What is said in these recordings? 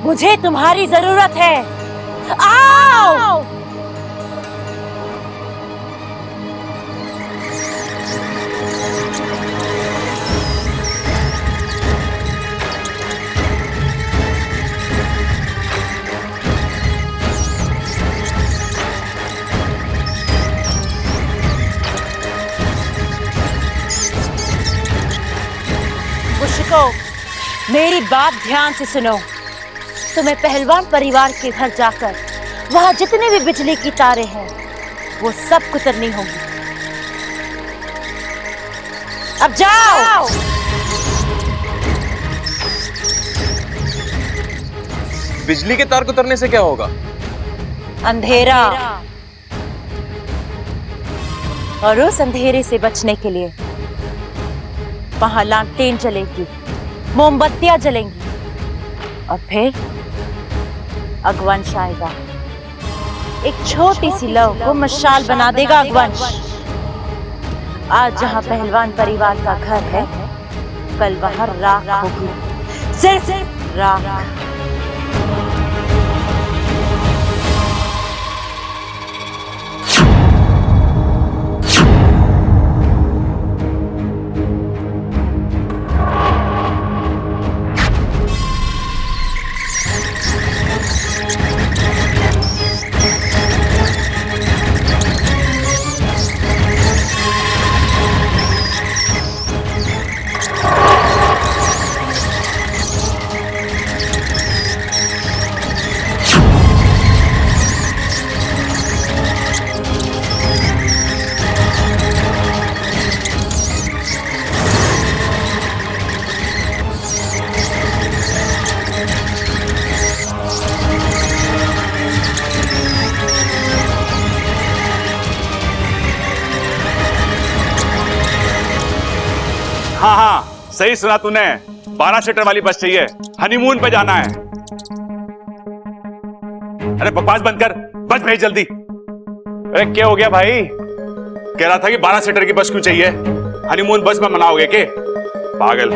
मुझे तुम्हारी जरूरत है। आओ! मुश्को, मेरी बात ध्यान से सुनो। तुम्हें पहलवान परिवार के घर जाकर वहां जितने भी बिजली की तारें हैं वो सब कुतरनी होंगी। अब जाओ। बिजली के तार कुतरने से क्या होगा? अंधेरा, और उस अंधेरे से बचने के लिए वहां लालटेन जलेगी, मोमबत्तियां जलेंगी, और फिर अगवंश आएगा। एक छोटी सी लौ को मशाल बना देगा अगवंश। आज जहां पहलवान परिवार का घर है, कल वहां राख होगी, सिर्फ राख। हाँ हाँ, सही सुना तूने। 12 सीटर वाली बस चाहिए, हनीमून पे जाना है। अरे बकवास बंद कर, बस भेज जल्दी। अरे क्या हो गया भाई? कह रहा था कि 12 सीटर की बस क्यों चाहिए? हनीमून बस में मनाओगे के? पागल।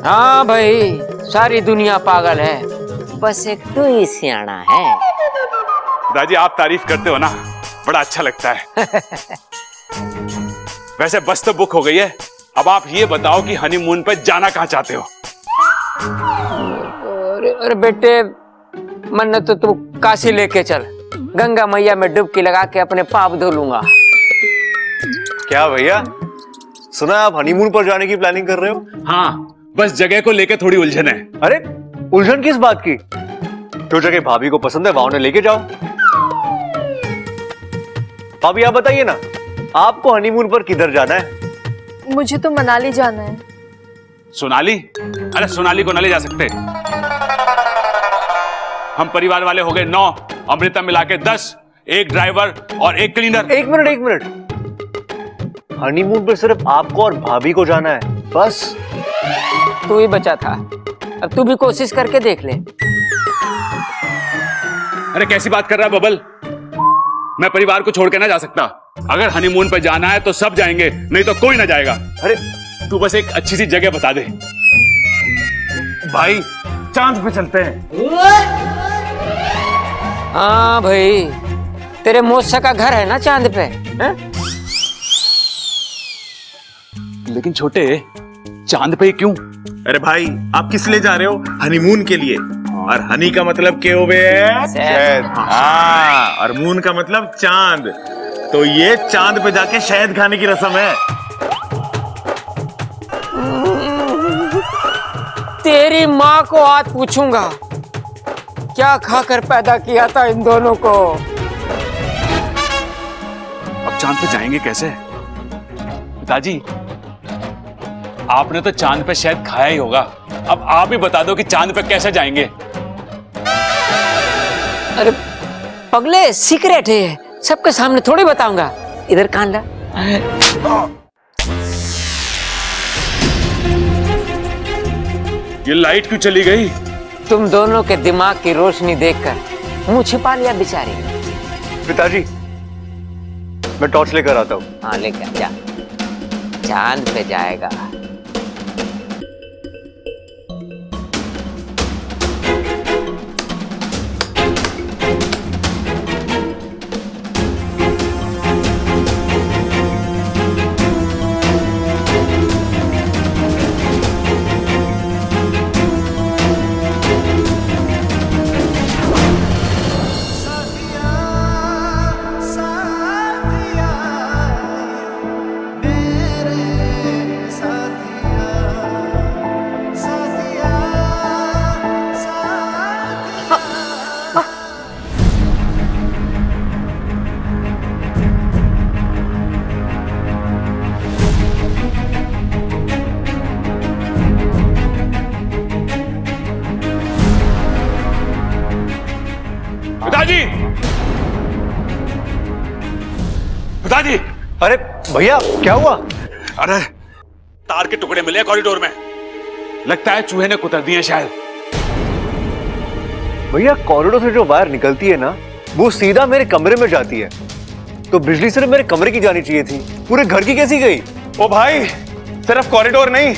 हाँ भाई, सारी दुनिया पागल है, बस एक तू ही सियाना है। दादी आप तारीफ करते हो ना, बड़ा अच्छा लगता है। वैसे बस तो बुक हो गई है, अब आप ये बताओ कि हनीमून पे जाना कहाँ चाहते हो? अरे बेटे, मन तो तू काशी लेके चल, गंगा मैया में डुबकी लगा के अपने पाप धो लूंगा। क्या भैया, सुना आप हनीमून पर जाने की प्लानिंग कर रहे हो? हाँ, बस जगह को लेके थोड़ी उलझन है। अरे उलझन किस बात की? जो जगह भाभी को पसंद है वहां उन्हें लेके जाओ। भाभी आप बताइए ना, आपको हनीमून पर किधर जाना है? मुझे तो मनाली जाना है। सोनाली? अरे सोनाली को न ले जा सकते। हम परिवार वाले हो गए 9, अमृता मिला के 10, एक ड्राइवर और एक क्लीनर। एक मिनट, हनीमून पर सिर्फ आपको और भाभी को जाना है, बस। तू ही बचा था, अब तू भी कोशिश करके देख ले। अरे कैसी बात कर रहा है बबल? मैं परिवार को छोड़ के ना जा सकता। अगर हनीमून पे जाना है तो सब जाएंगे, नहीं तो कोई ना जाएगा। अरे तू बस एक अच्छी सी जगह बता दे। भाई चांद पे चलते हैं। हाँ भाई, तेरे मौसा का घर है ना चांद पे, है? लेकिन छोटे, चांद पे क्यों? अरे भाई, आप किस लिए जा रहे हो? हनीमून के लिए। और हनी का मतलब क्या हो गया? शहद। हाँ, और मून का मतलब चांद। तो ये चांद पे जाके शहद खाने की रस्म है। तेरी माँ को आज पूछूंगा, क्या खाकर पैदा किया था इन दोनों को। अब चांद पे जाएंगे कैसे? पिताजी, आपने तो चांद पे शायद खाया ही होगा, अब आप ही बता दो कि चांद पे कैसे जाएंगे। अरे पगले, सीक्रेट है, सबके सामने थोड़ी बताऊंगा। इधर कान ला। ये लाइट क्यों चली गई? तुम दोनों के दिमाग की रोशनी देखकर मुंह छिपा लिया बेचारी। पिताजी, मैं टॉर्च लेकर आता हूँ। हाँ लेकर जा, चांद पे जाएगा। पिताजी। अरे भैया क्या हुआ? अरे तार के टुकड़े मिले कॉरिडोर में, लगता है चूहे ने कुतर दिए शायद। भैया कॉरिडोर से जो वायर निकलती है ना, वो सीधा मेरे कमरे में जाती है, तो बिजली सिर्फ मेरे कमरे की जानी चाहिए थी, पूरे घर की कैसी गई? ओ भाई, सिर्फ कॉरिडोर नहीं,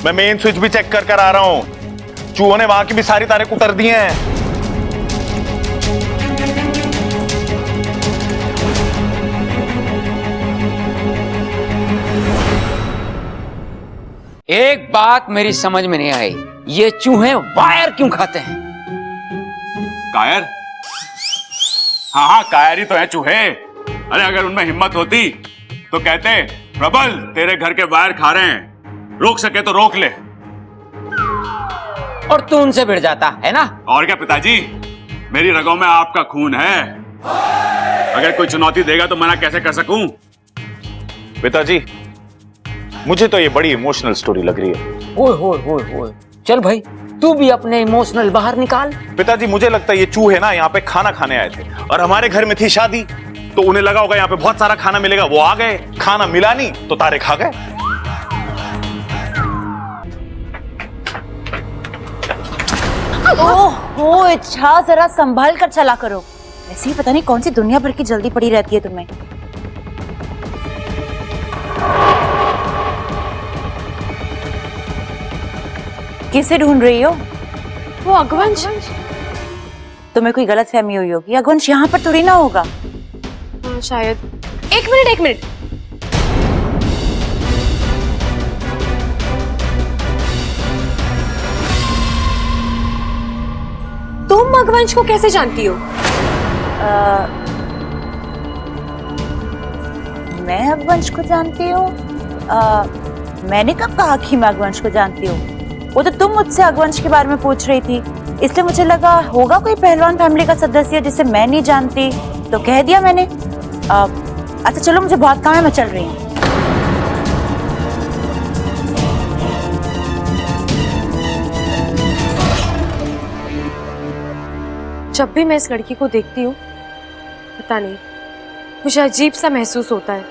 मैं मेन स्विच भी चेक कर आ रहा हूं। चूहों ने वहां की भी सारी तारें कुतर दी हैं। एक बात मेरी समझ में नहीं आई, ये चूहे वायर क्यों खाते हैं? कायर? हाँ हाँ, कायर ही तो है चूहे। अरे अगर उनमें हिम्मत होती तो कहते प्रबल तेरे घर के वायर खा रहे हैं, रोक सके तो रोक ले। और तू उनसे भिड़ जाता है ना? और क्या पिताजी, मेरी रगों में आपका खून है, अगर कोई चुनौती देगा तो मना कैसे कर सकूं? पिताजी, मुझे तो ये बड़ी इमोशनल स्टोरी लग रही है। ओए चल भाई, तू भी अपने इमोशनल बाहर निकाल। पिताजी, मुझे लगता है ये चूहे ना यहाँ पे खाना खाने आए थे, और हमारे घर में थी शादी, तो उन्हें लगा होगा यहाँ पे बहुत सारा खाना मिलेगा, वो आ गए, खाना मिला नहीं तो तारे खा गए। ओह इच्छा, जरा संभाल कर चला करो, ऐसे ही पता नहीं कौन सी दुनिया भर की जल्दी पड़ी रहती है तुम्हें। किसे ढूंढ रही हो? वो अगवंश। तुम्हें कोई गलत फहमी हुई होगी, अगवंश यहाँ पर थोड़ी ना होगा। हाँ, शायद। एक मिनट। तुम अगवंश को कैसे जानती हो? मैं अगवंश को जानती हूँ? मैंने कब कहा कि मैं अगवंश को जानती हूँ? वो तो तुम मुझसे अगवंश के बारे में पूछ रही थी, इसलिए मुझे लगा होगा कोई पहलवान फैमिली का सदस्य जिसे मैं नहीं जानती, तो कह दिया मैंने। अच्छा चलो, मुझे बहुत काम है, मैं चल रही हूँ। जब भी मैं इस लड़की को देखती हूँ, पता नहीं मुझे अजीब सा महसूस होता है।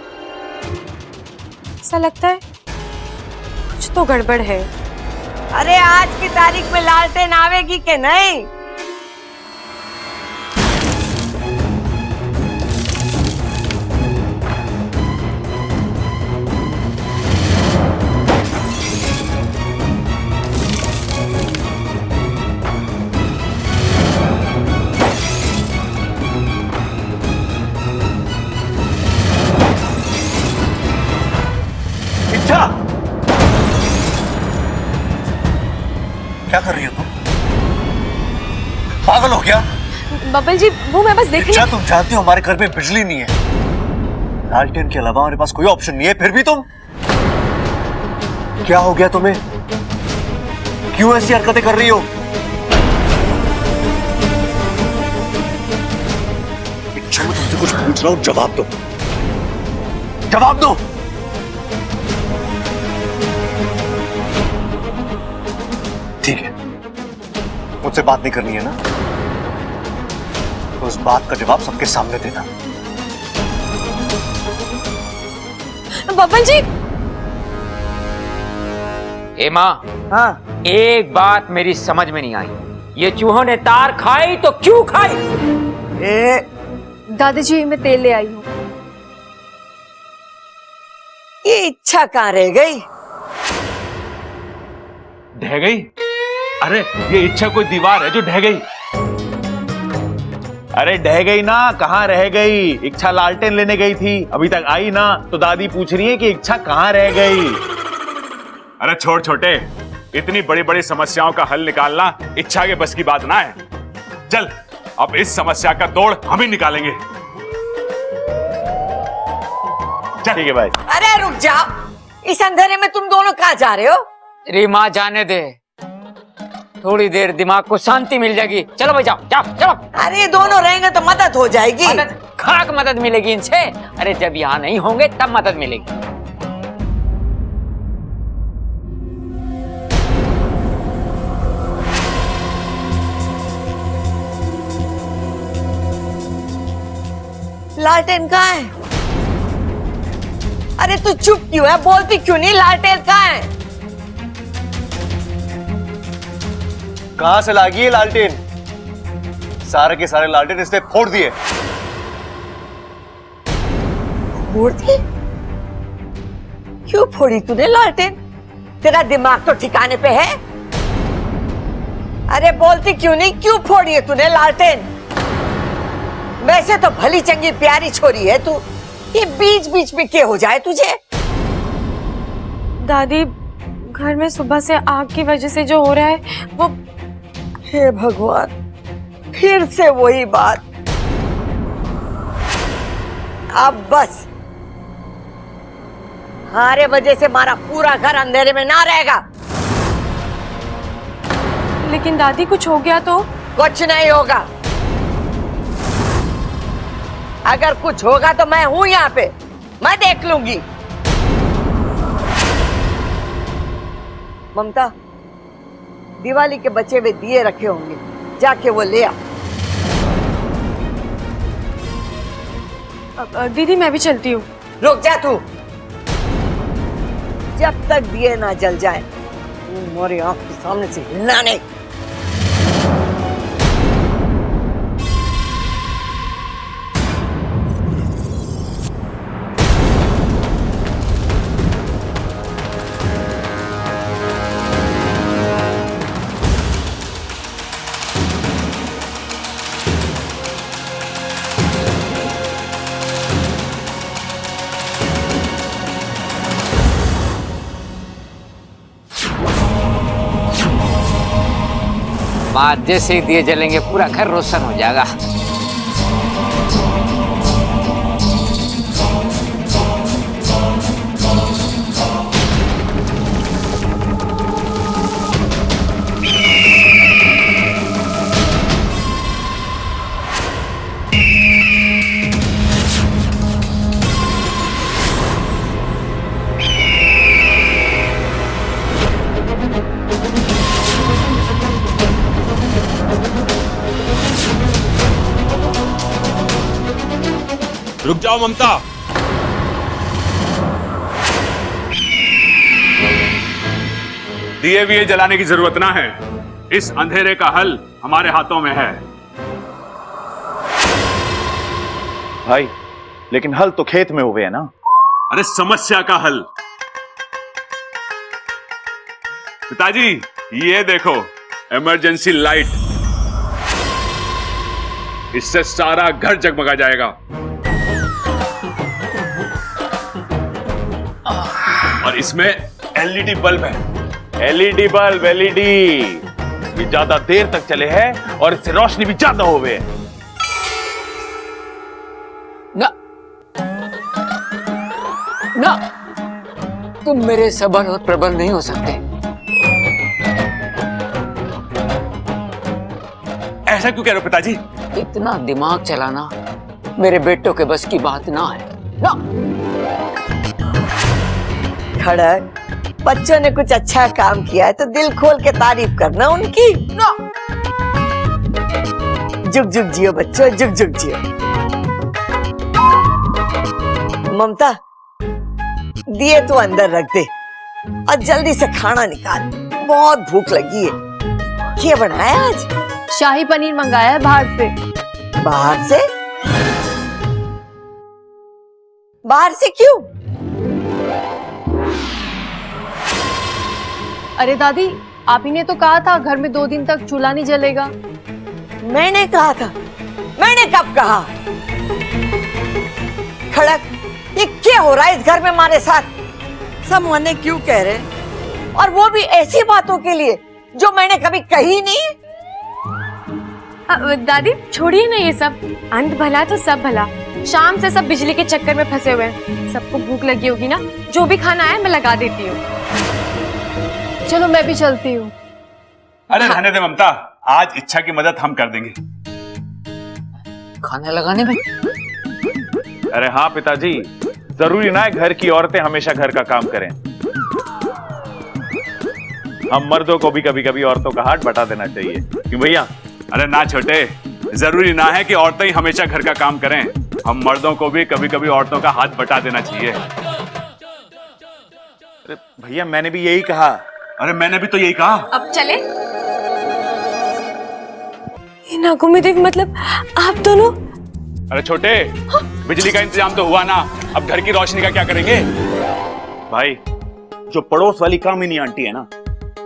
ऐसा लगता है कुछ तो गड़बड़ है। अरे आज की तारीख में लालटेन आवेगी कि नहीं? इच्छा, क्या कर रही हो तुम? पागल हो क्या? बबल जी, वो मैं बस देख इच्छा, तुम जानती हो हमारे घर में बिजली नहीं है, लालटेन के अलावा हमारे पास कोई ऑप्शन नहीं है, फिर भी तुम, क्या हो गया तुम्हें? क्यों ऐसी हरकतें कर रही हो? इच्छा, मैं तुमसे कुछ पूछ रहा हूं, जवाब दो, जवाब दो। ठीक है, मुझसे बात नहीं करनी है ना, तो उस बात का जवाब सबके सामने देना। बबल जी। ए माँ, हाँ, एक बात मेरी समझ में नहीं आई, ये चूहों ने तार खाई तो क्यों खाई? दादाजी, मैं तेल ले आई हूँ। ये इच्छा कहाँ रह गई? ढह गई? अरे ये इच्छा कोई दीवार है जो ढह गई? अरे ढह गई ना, कहाँ रह गई? इच्छा लालटेन लेने गई थी, अभी तक आई ना, तो दादी पूछ रही है कि इच्छा कहाँ रह गई। अरे छोड़ छोटे, इतनी बड़ी बड़ी समस्याओं का हल निकालना इच्छा के बस की बात ना है। चल, अब इस समस्या का तोड़ हम ही निकालेंगे। ठीक है भाई। अरे रुक जाओ, इस अंधेरे में तुम दोनों कहाँ जा रहे हो? रे माँ, जाने दे, थोड़ी देर दिमाग को शांति मिल जाएगी। चलो भाई, जाओ जाओ चलो। अरे दोनों रहेंगे तो मदद हो जाएगी। मदद? खाक मदद मिलेगी इनसे? अरे जब यहाँ नहीं होंगे तब मदद मिलेगी। लालटेन कहाँ है? अरे तू चुप क्यों है? बोलती क्यों नहीं? लालटेन कहाँ है? कहां से लागी है लालटेन? सारे के सारे लालटेन इसने फोड़ दिए। फोड़ दिए? क्यों फोड़ी तूने लालटेन? तेरा दिमाग तो ठिकाने पे है? अरे बोलती क्यों नहीं? क्यों फोड़ी है तूने लालटेन? वैसे तो भली चंगी प्यारी छोरी है तू, ये बीच बीच में क्या हो जाए तुझे? दादी, घर में सुबह से आग की वजह से जो हो रहा है वो... हे भगवान, फिर से वही बात। अब बस हमारे वजह से हमारा पूरा घर अंधेरे में ना रहेगा। लेकिन दादी, कुछ हो गया तो? कुछ नहीं होगा। अगर कुछ होगा तो मैं हूं यहाँ पे, मैं देख लूंगी। ममता, दिवाली के बचे हुए दिए रखे होंगे, जाके वो ले आ। दीदी, मैं भी चलती हूँ। रुक जा तू। जब तक दिए ना जल जाए तू मेरी आंख के सामने से हिलना नहीं। बात जैसे ही दिए जलेंगे पूरा घर रोशन हो जाएगा। रुक जाओ ममता। दिए विए जलाने की जरूरत ना है, इस अंधेरे का हल हमारे हाथों में है। भाई, लेकिन हल तो खेत में हुए है ना। अरे समस्या का हल। पिताजी, ये देखो इमरजेंसी लाइट, इससे सारा घर जगमगा जाएगा। और इसमें एलईडी बल्ब है। एलईडी बल्ब, एलईडी ये ज्यादा देर तक चले हैं और इससे रोशनी भी ज्यादा हो गए। ना ना, तुम मेरे सबल और प्रबल नहीं हो सकते। ऐसा क्यों कह रहे हो पिताजी? इतना दिमाग चलाना मेरे बेटों के बस की बात ना है ना। खड़क, बच्चों ने कुछ अच्छा काम किया है तो दिल खोल के तारीफ करना उनकी ना। जुग जुग जियो बच्चों, जुग जुग जियो। ममता, दिए तो अंदर रख दे और जल्दी से खाना निकाल, बहुत भूख लगी है। क्या बनाया आज? शाही पनीर मंगाया है बाहर से। बाहर से? बाहर से क्यों? अरे दादी, आप ही ने तो कहा था घर में 2 दिन तक चूल्हा नहीं जलेगा। मैंने कहा था? मैंने कब कहा? खड़क, ये क्या हो रहा है इस घर में हमारे साथ? सब मने क्यों कह रहे हैं? और वो भी ऐसी बातों के लिए जो मैंने कभी कही नहीं। दादी, छोड़िए ना ये सब। अंत भला तो सब भला। शाम से सब बिजली के चक्कर में फंसे हुए हैं। सबको भूख लगी होगी ना, जो भी खाना है मैं लगा देती हूँ। चलो मैं भी चलती हूँ। अरे रहने दे ममता, आज इच्छा की मदद हम कर देंगे। खाना लगाने में? अरे हाँ पिताजी, जरूरी ना है घर की औरतें हमेशा घर का काम करें। हम मर्दों को भी कभी कभी औरतों का हाथ बटा देना चाहिए, क्यों भैया? अरे ना छोटे, जरूरी ना है कि औरतें ही हमेशा घर का काम करें। हम मर्दों को भी कभी कभी औरतों का हाथ बटा देना चाहिए। अरे भैया मैंने भी यही कहा। अरे मैंने भी तो यही कहा। अब चले। ये नागुमी देवी मतलब आप दोनों? अरे छोटे, बिजली का इंतजाम तो हुआ ना, अब घर की रोशनी का क्या करेंगे? भाई जो पड़ोस वाली कामिनी आंटी है ना,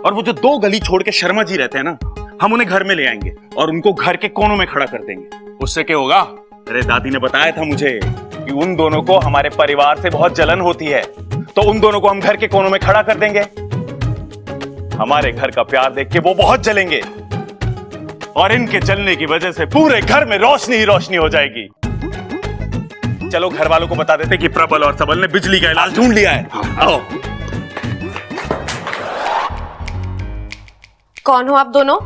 और वो जो 2 गली छोड़ के शर्मा जी रहते हैं ना, हम उन्हें घर में ले आएंगे और उनको घर के कोनों में खड़ा कर देंगे। उससे क्या होगा? अरे दादी ने बताया था मुझे कि उन दोनों को हमारे परिवार से बहुत जलन होती है, तो उन दोनों को हम घर के कोनों में खड़ा कर देंगे। हमारे घर का प्यार देख के वो बहुत जलेंगे और इनके जलने की वजह से पूरे घर में रोशनी ही रोशनी हो जाएगी। चलो घर वालों को बता देते कि प्रबल और सबल ने बिजली का इलाज ढूंढ लिया है। आओ। कौन हो आप दोनों?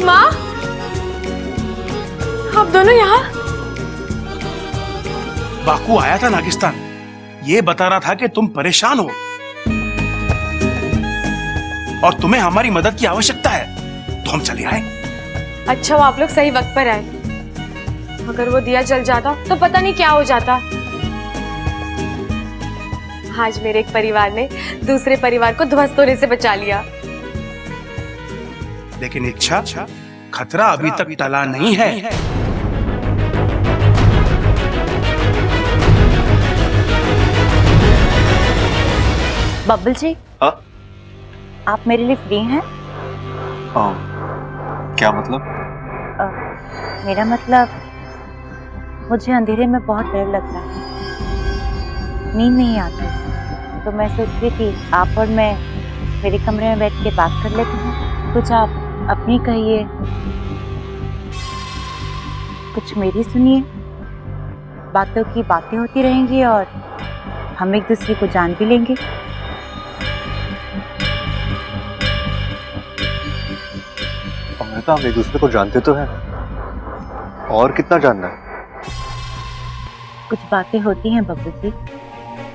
माँ, आप दोनों यहाँ? बाकू आया था नागिस्तान, ये बता रहा था कि तुम परेशान हो और तुम्हें हमारी मदद की आवश्यकता है, तो हम चले आए। अच्छा, वो आप लोग सही वक्त पर आए। अगर वो दिया जल जाता तो पता नहीं क्या हो जाता। आज मेरे एक परिवार ने दूसरे परिवार को ध्वस्त होने से बचा लिया। लेकिन इच्छा खतरा अभी तक टला नहीं है। बब्बल जी, हाँ? आप मेरे लिए फ्री हैं? क्या मतलब? मेरा मतलब, मुझे अंधेरे में बहुत डर लग रहा है, नींद नहीं आती, तो मैं सोच रही थी आप और मैं मेरे कमरे में बैठ के बात कर लेते हैं। कुछ आप अपनी कहिए, कुछ मेरी सुनिए। बातों की बातें होती रहेंगी और हम एक दूसरे को जान भी लेंगे। अमृता, हम एक दूसरे को जानते तो हैं, और कितना जानना है? कुछ बातें होती हैं बब्बू जी,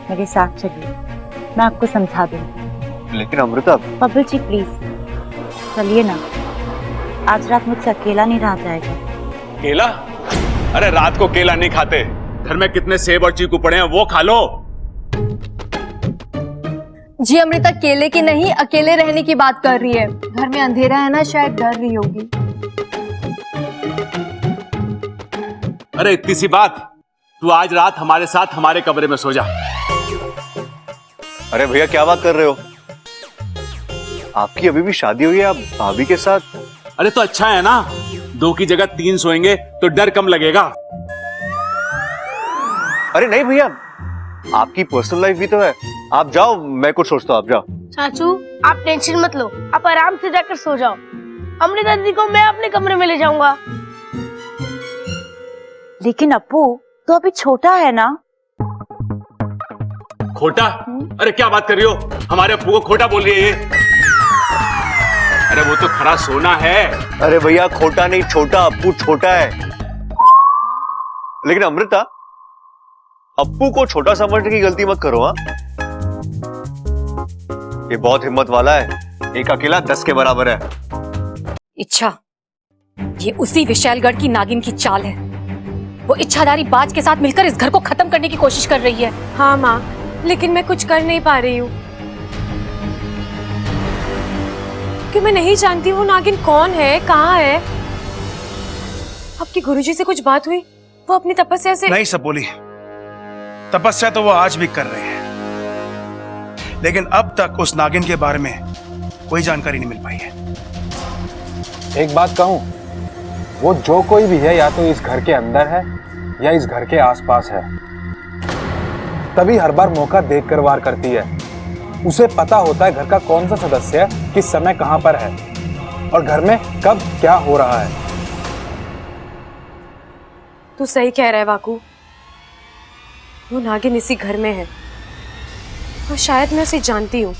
मेरे साथ चलिए, मैं आपको समझा दूंगी। लेकिन अमृता। बब्बू जी प्लीज चलिए ना, आज रात मुझसे अकेला नहीं रहा जाएगा। केला? अरे रात को केला नहीं खाते, घर में कितने सेब और चीकू पड़े हैं, वो खा लो। जी अमृता केले की नहीं, अकेले रहने की बात कर रही है। घर में अंधेरा है ना, शायद डर रही होगी। अरे इतनी सी बात, तू आज रात हमारे साथ हमारे कमरे में सो जा। अरे भैया क्या बात कर रहे हो? आपकी अभी भी शादी हुई है, आप भाभी के साथ? अरे तो अच्छा है ना, 2 की जगह 3 सोएंगे तो डर कम लगेगा। अरे नहीं भैया, आपकी पर्सनल लाइफ भी तो है, आप जाओ, मैं कुछ सोचता हूँ, आप जाओ। चाचू आप टेंशन मत लो, आप आराम से जाकर सो जाओ। अमृता दीदी को मैं अपने कमरे में ले जाऊंगा। लेकिन अप्पू तो अभी छोटा है ना। खोटा? अरे क्या बात कर रही हो, हमारे अप्पू को खोटा बोल रही है ये? अरे वो तो खरा सोना है। अरे भैया खोटा नहीं, छोटा, अप्पू छोटा है। लेकिन अमृता, अप्पू को छोटा समझने की गलती मत करो। हाँ, ये बहुत हिम्मत वाला है, एक अकेला 10 के बराबर है। इच्छा, ये उसी विशालगढ़ की नागिन की चाल है। वो इच्छाधारी बाज के साथ मिलकर इस घर को खत्म करने की कोशिश कर रही है। हाँ माँ, लेकिन मैं कुछ कर नहीं पा रही हूँ, कि मैं नहीं जानती वो नागिन कौन है, कहाँ है। आपके गुरुजी से कुछ बात हुई? वो अपनी तपस्या से नहीं सब बोली, तपस्या तो वो आज भी कर रहे हैं, लेकिन अब तक उस नागिन के बारे में कोई जानकारी नहीं मिल पाई है। एक बात कहूं, वो जो कोई भी है या तो इस घर के अंदर है या इस घर के आसपास है, तभी हर बार मौका देखकर वार करती है। उसे पता होता है घर का कौन सा सदस्य किस समय कहां पर है और घर में कब क्या हो रहा है। तू सही कह रहा है वाकू, वो नागिन इसी घर में है और शायद मैं उसे जानती हूँ।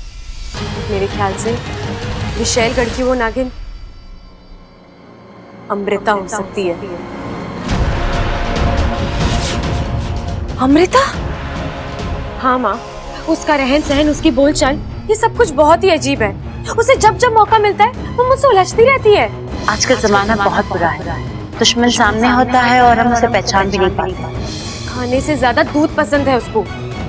मेरे ख्याल से विशालगढ़ की वो नागिन अमृता हो सकती है। अमृता? हाँ माँ, उसका रहन सहन, उसकी बोलचाल ये सब कुछ बहुत ही अजीब है। उसे जब जब मौका मिलता है वो मुझसे उलझती रहती है। आजकल जमाना बहुत बुरा है, दुश्मन सामने होता है और हम उसे पहचान भी नहीं पाते। खाने से ज्यादा दूध पसंद है उसको।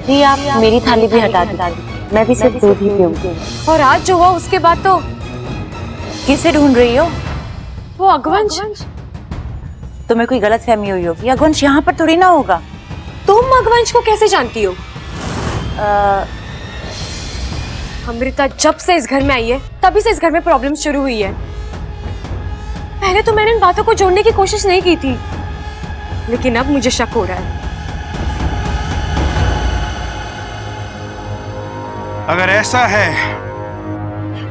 जी आप मेरी थाली भी हटा दीजिए, मैं भी सिर्फ दूध ही पीऊंगी। और आज जो हुआ उसके बाद तो किसे ढूंढ रही हो? वो अगवंश। तुम्हें कोई गलत फहमी हुई होगी, अगवंश यहाँ पर थोड़ी ना होगा। तुम अगवंश को कैसे जानती हो? अमृता जब से इस घर में आई है तभी से इस घर में प्रॉब्लम शुरू हुई है। पहले तो मैंने इन बातों को जोड़ने की कोशिश नहीं की थी, लेकिन अब मुझे शक हो रहा है। अगर ऐसा है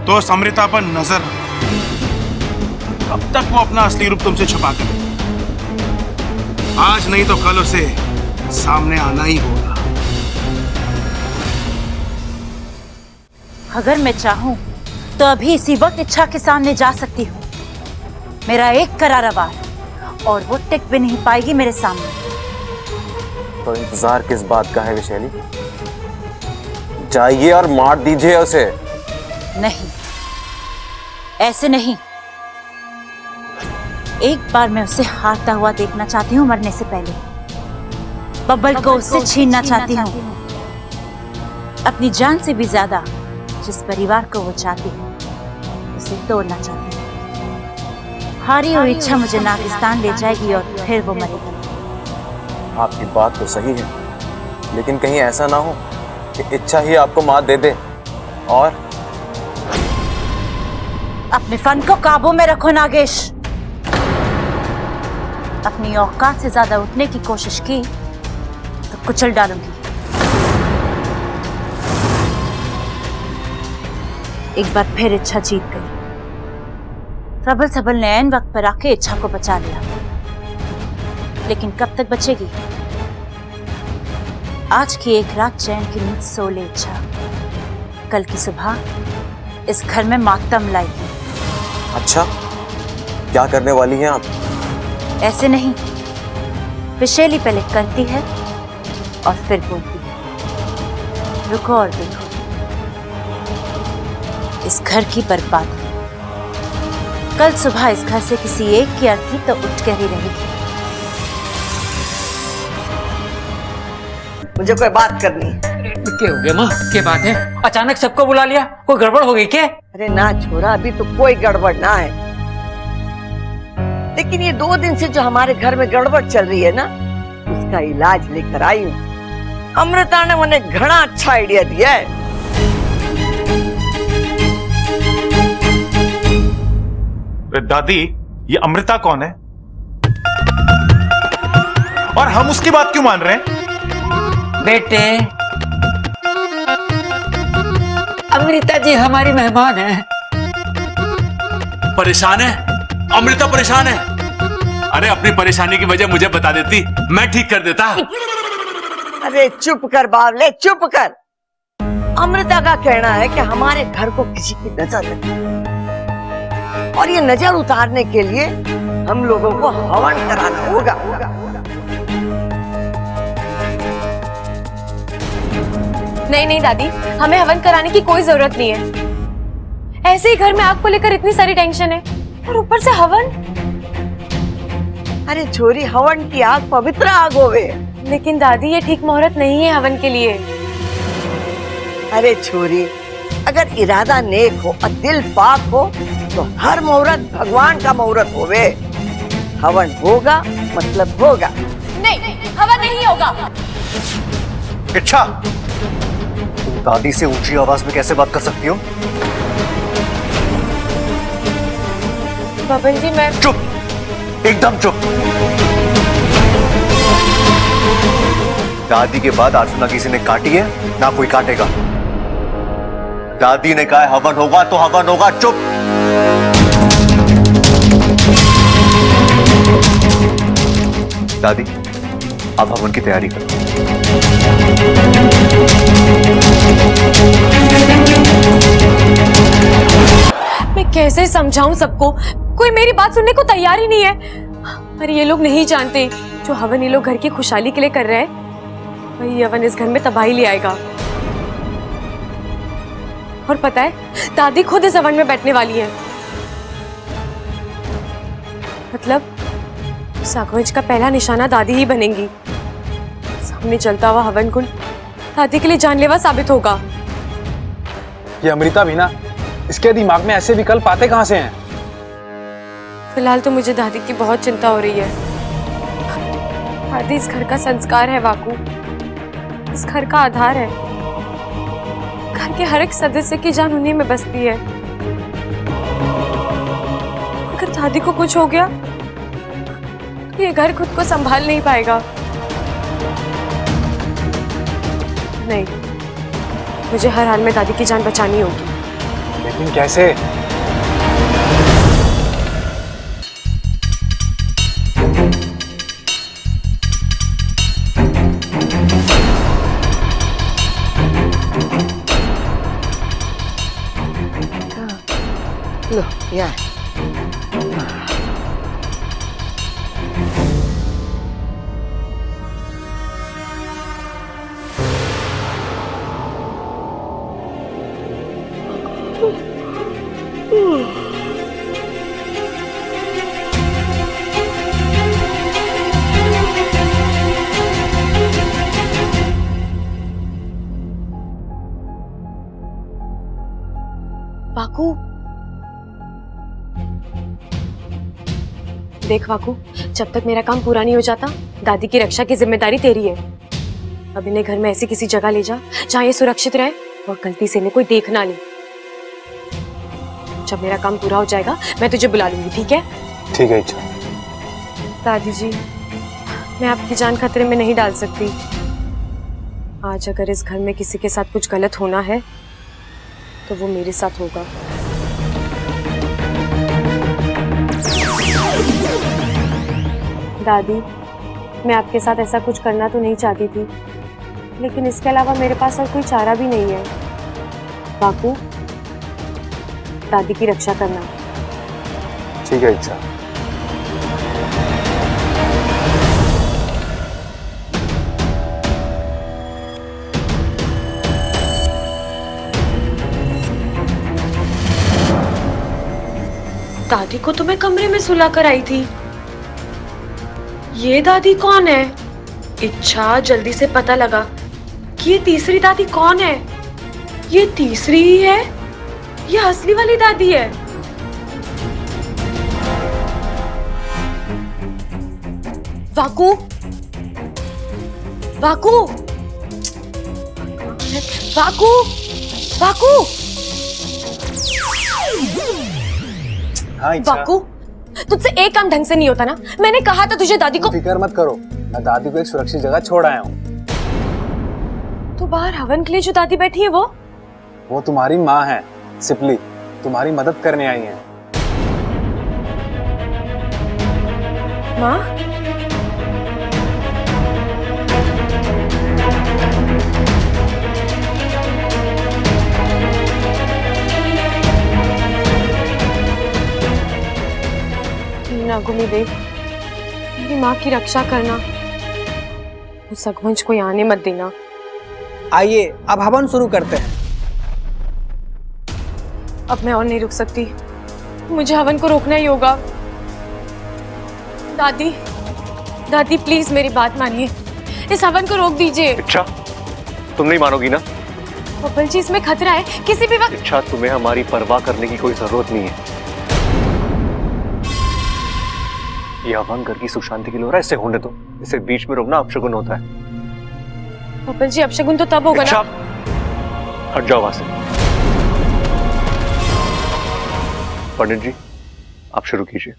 तो उस अमृता पर नजर कब तक वो अपना असली रूप तुमसे छुपा कर रखेगी? आज नहीं तो कल उसे सामने आना ही होगा। अगर मैं चाहूं तो अभी इसी वक्त इच्छा के सामने जा सकती हूँ। मेरा एक करारा वार और वो टिक भी नहीं पाएगी मेरे सामने। तो इंतजार किस बात का है विशैली? जाइए और मार दीजिए उसे। नहीं, ऐसे नहीं। एक बार मैं उसे हारता हुआ देखना चाहती हूँ मरने से पहले। बब्बल को उससे छीनना चाहती हूँ, अपनी जान से भी ज्यादा। जिस परिवार को वो चाहती है उसे तोड़ना चाहती है। हारी हुई इच्छा मुझे नागिस्तान ले जाएगी और फिर वो मरेगी। आपकी बात तो सही है, लेकिन कहीं ऐसा ना हो कि इच्छा ही आपको मात दे दे। और अपने फन को काबू में रखो नागेश। अपनी औकात से ज्यादा उठने की कोशिश की तो कुचल डालूंगी। एक बार फिर इच्छा जीत गई। प्रबल सबल ने ऐन वक्त पर आके इच्छा को बचा लिया, लेकिन कब तक बचेगी? आज की एक रात चैन की नींद सो ले इच्छा, कल की सुबह इस घर में मातम लाएगी। अच्छा, क्या करने वाली हैं आप? ऐसे नहीं, विशैली पहले करती है और फिर बोलती है। रुको और देखो, इस घर की बर्बादी। कल सुबह इस घर से किसी एक की अर्थी तो उठ कर ही रहेगी। मुझे कोई बात करनी है। क्या हो गया माँ? क्या बात है? अचानक सबको बुला लिया, कोई गड़बड़ हो गई क्या? अरे ना छोरा, अभी तो कोई गड़बड़ ना है, लेकिन ये 2 दिन से जो हमारे घर में गड़बड़ चल रही है ना, उसका इलाज लेकर आई हूँ। अमृता ने मुझे घना अच्छा आइडिया दिया है। दादी, ये अमृता कौन है? और हम उसकी बात क्यों मान रहे हैं? बेटे, अमृता जी हमारी मेहमान है। परेशान है? अमृता परेशान है? अरे अपनी परेशानी की वजह मुझे बता देती, मैं ठीक कर देता। अरे चुप कर बावले, चुप कर। अमृता का कहना है कि हमारे घर को किसी की नजर लगी, और ये नजर उतारने के लिए हम लोगों को हवन कराना होगा। नहीं नहीं दादी, हमें हवन कराने की कोई जरूरत नहीं है। ऐसे ही घर में आग को लेकर इतनी सारी टेंशन है, और ऊपर से हवन। अरे छोरी, हवन की आग पवित्र आग होवे। लेकिन दादी, ये ठीक मुहूर्त नहीं है हवन के लिए। अरे छोरी, अगर इरादा नेक हो और दिल पाक हो तो हर मुहूर्त भगवान का मुहूर्त होवे। हवन होगा मतलब होगा। नहीं, हवन नहीं होगा। इच्छा, तुम दादी से ऊंची आवाज में कैसे बात कर सकती हो? बबन जी, मैं चुप, एकदम चुप। दादी के बाद आज ना किसी ने काटी है ना कोई काटेगा। दादी ने कहा हवन होगा तो हवन होगा। चुप। दादी, अब हवन की तैयारी करो। मैं कैसे समझाऊं सबको? कोई मेरी बात सुनने को तैयार ही नहीं है। पर ये लोग नहीं जानते, जो हवन ये लोग घर की खुशहाली के लिए कर रहे हैं, वही हवन इस घर में तबाही ले आएगा। और पता है दादी खुद इस हवन में बैठने वाली है। मतलब सागवंश का पहला निशाना दादी ही बनेंगी। सामने चलता हुआ हवन कुंड दादी के लिए जानलेवा साबित होगा। ये अमृता भी ना, इसके दिमाग में ऐसे विकल्प आते कहां से हैं? फिलहाल तो मुझे दादी की बहुत चिंता हो रही है। दादी इस घर का संस्कार है वाकू, इस घर का आधार है। घर के हर एक सदस्य की जान उन्हीं में बसती है। अगर दादी को कुछ हो गया तो ये घर खुद को संभाल नहीं पाएगा। नहीं, मुझे हर हाल में दादी की जान बचानी होगी। लेकिन कैसे? लो यार, वाकू, देख वाकू, जब तक मेरा काम पूरा नहीं हो जाता दादी की रक्षा की जिम्मेदारी तेरी है। अब इन्हें घर में ऐसी किसी जगह ले जा जहाँ ये सुरक्षित रहे और गलती से इन्हें कोई देख ना ले। जब मेरा काम पूरा हो जाएगा मैं तुझे बुला लूंगी, ठीक है? ठीक है इच्छा। दादी जी, मैं आपकी जान खतरे में नहीं डाल सकती। आज अगर इस घर में किसी के साथ कुछ गलत होना है तो वो मेरे साथ होगा। दादी, मैं आपके साथ ऐसा कुछ करना तो नहीं चाहती थी, लेकिन इसके अलावा मेरे पास और कोई चारा भी नहीं है। बापू, दादी की रक्षा करना। ठीक है इच्छा। दादी को तो मैं कमरे में सुला कर आई थी। ये दादी कौन है? इच्छा, जल्दी से पता लगा कि ये तीसरी दादी कौन है। ये तीसरी ही है, ये असली वाली दादी है। वाकू, वाकू, वाकू, वाकू, हाँ इच्छा। वाकू, तुझसे एक काम ढंग से नहीं होता ना। मैंने कहा था तुझे दादी को। फिक्र मत करो, मैं दादी को एक सुरक्षित जगह छोड़ आया हूँ। तो बाहर हवन के लिए जो दादी बैठी है वो तुम्हारी माँ है, सिपली, तुम्हारी मदद करने आई है। माँ? नागुमी देव, मेरी माँ की रक्षा करना। उस अगवंश को यहाँ आने मत देना। आइए अब हवन शुरू करते हैं। अब मैं और नहीं रुक सकती, मुझे हवन को रोकना ही होगा। दादी, दादी प्लीज मेरी बात मानिए, इस हवन को रोक दीजिए। इच्छा, तुम नहीं मानोगी ना? पपल जी, इसमें खतरा है, किसी भी वक्त। इच्छा, तुम्हें हमारी परवाह करने की कोई जरूरत नहीं है। यह हवन घर की सुख शांति के लिए हो रहा है, इसे होने दो। इसे बीच में रोकना अपशगुन होता है। पपल जी, अपशगुन तो तब होगा इच्छा, ना। हट जाओ वहां से। पंडित जी, आप शुरू कीजिए।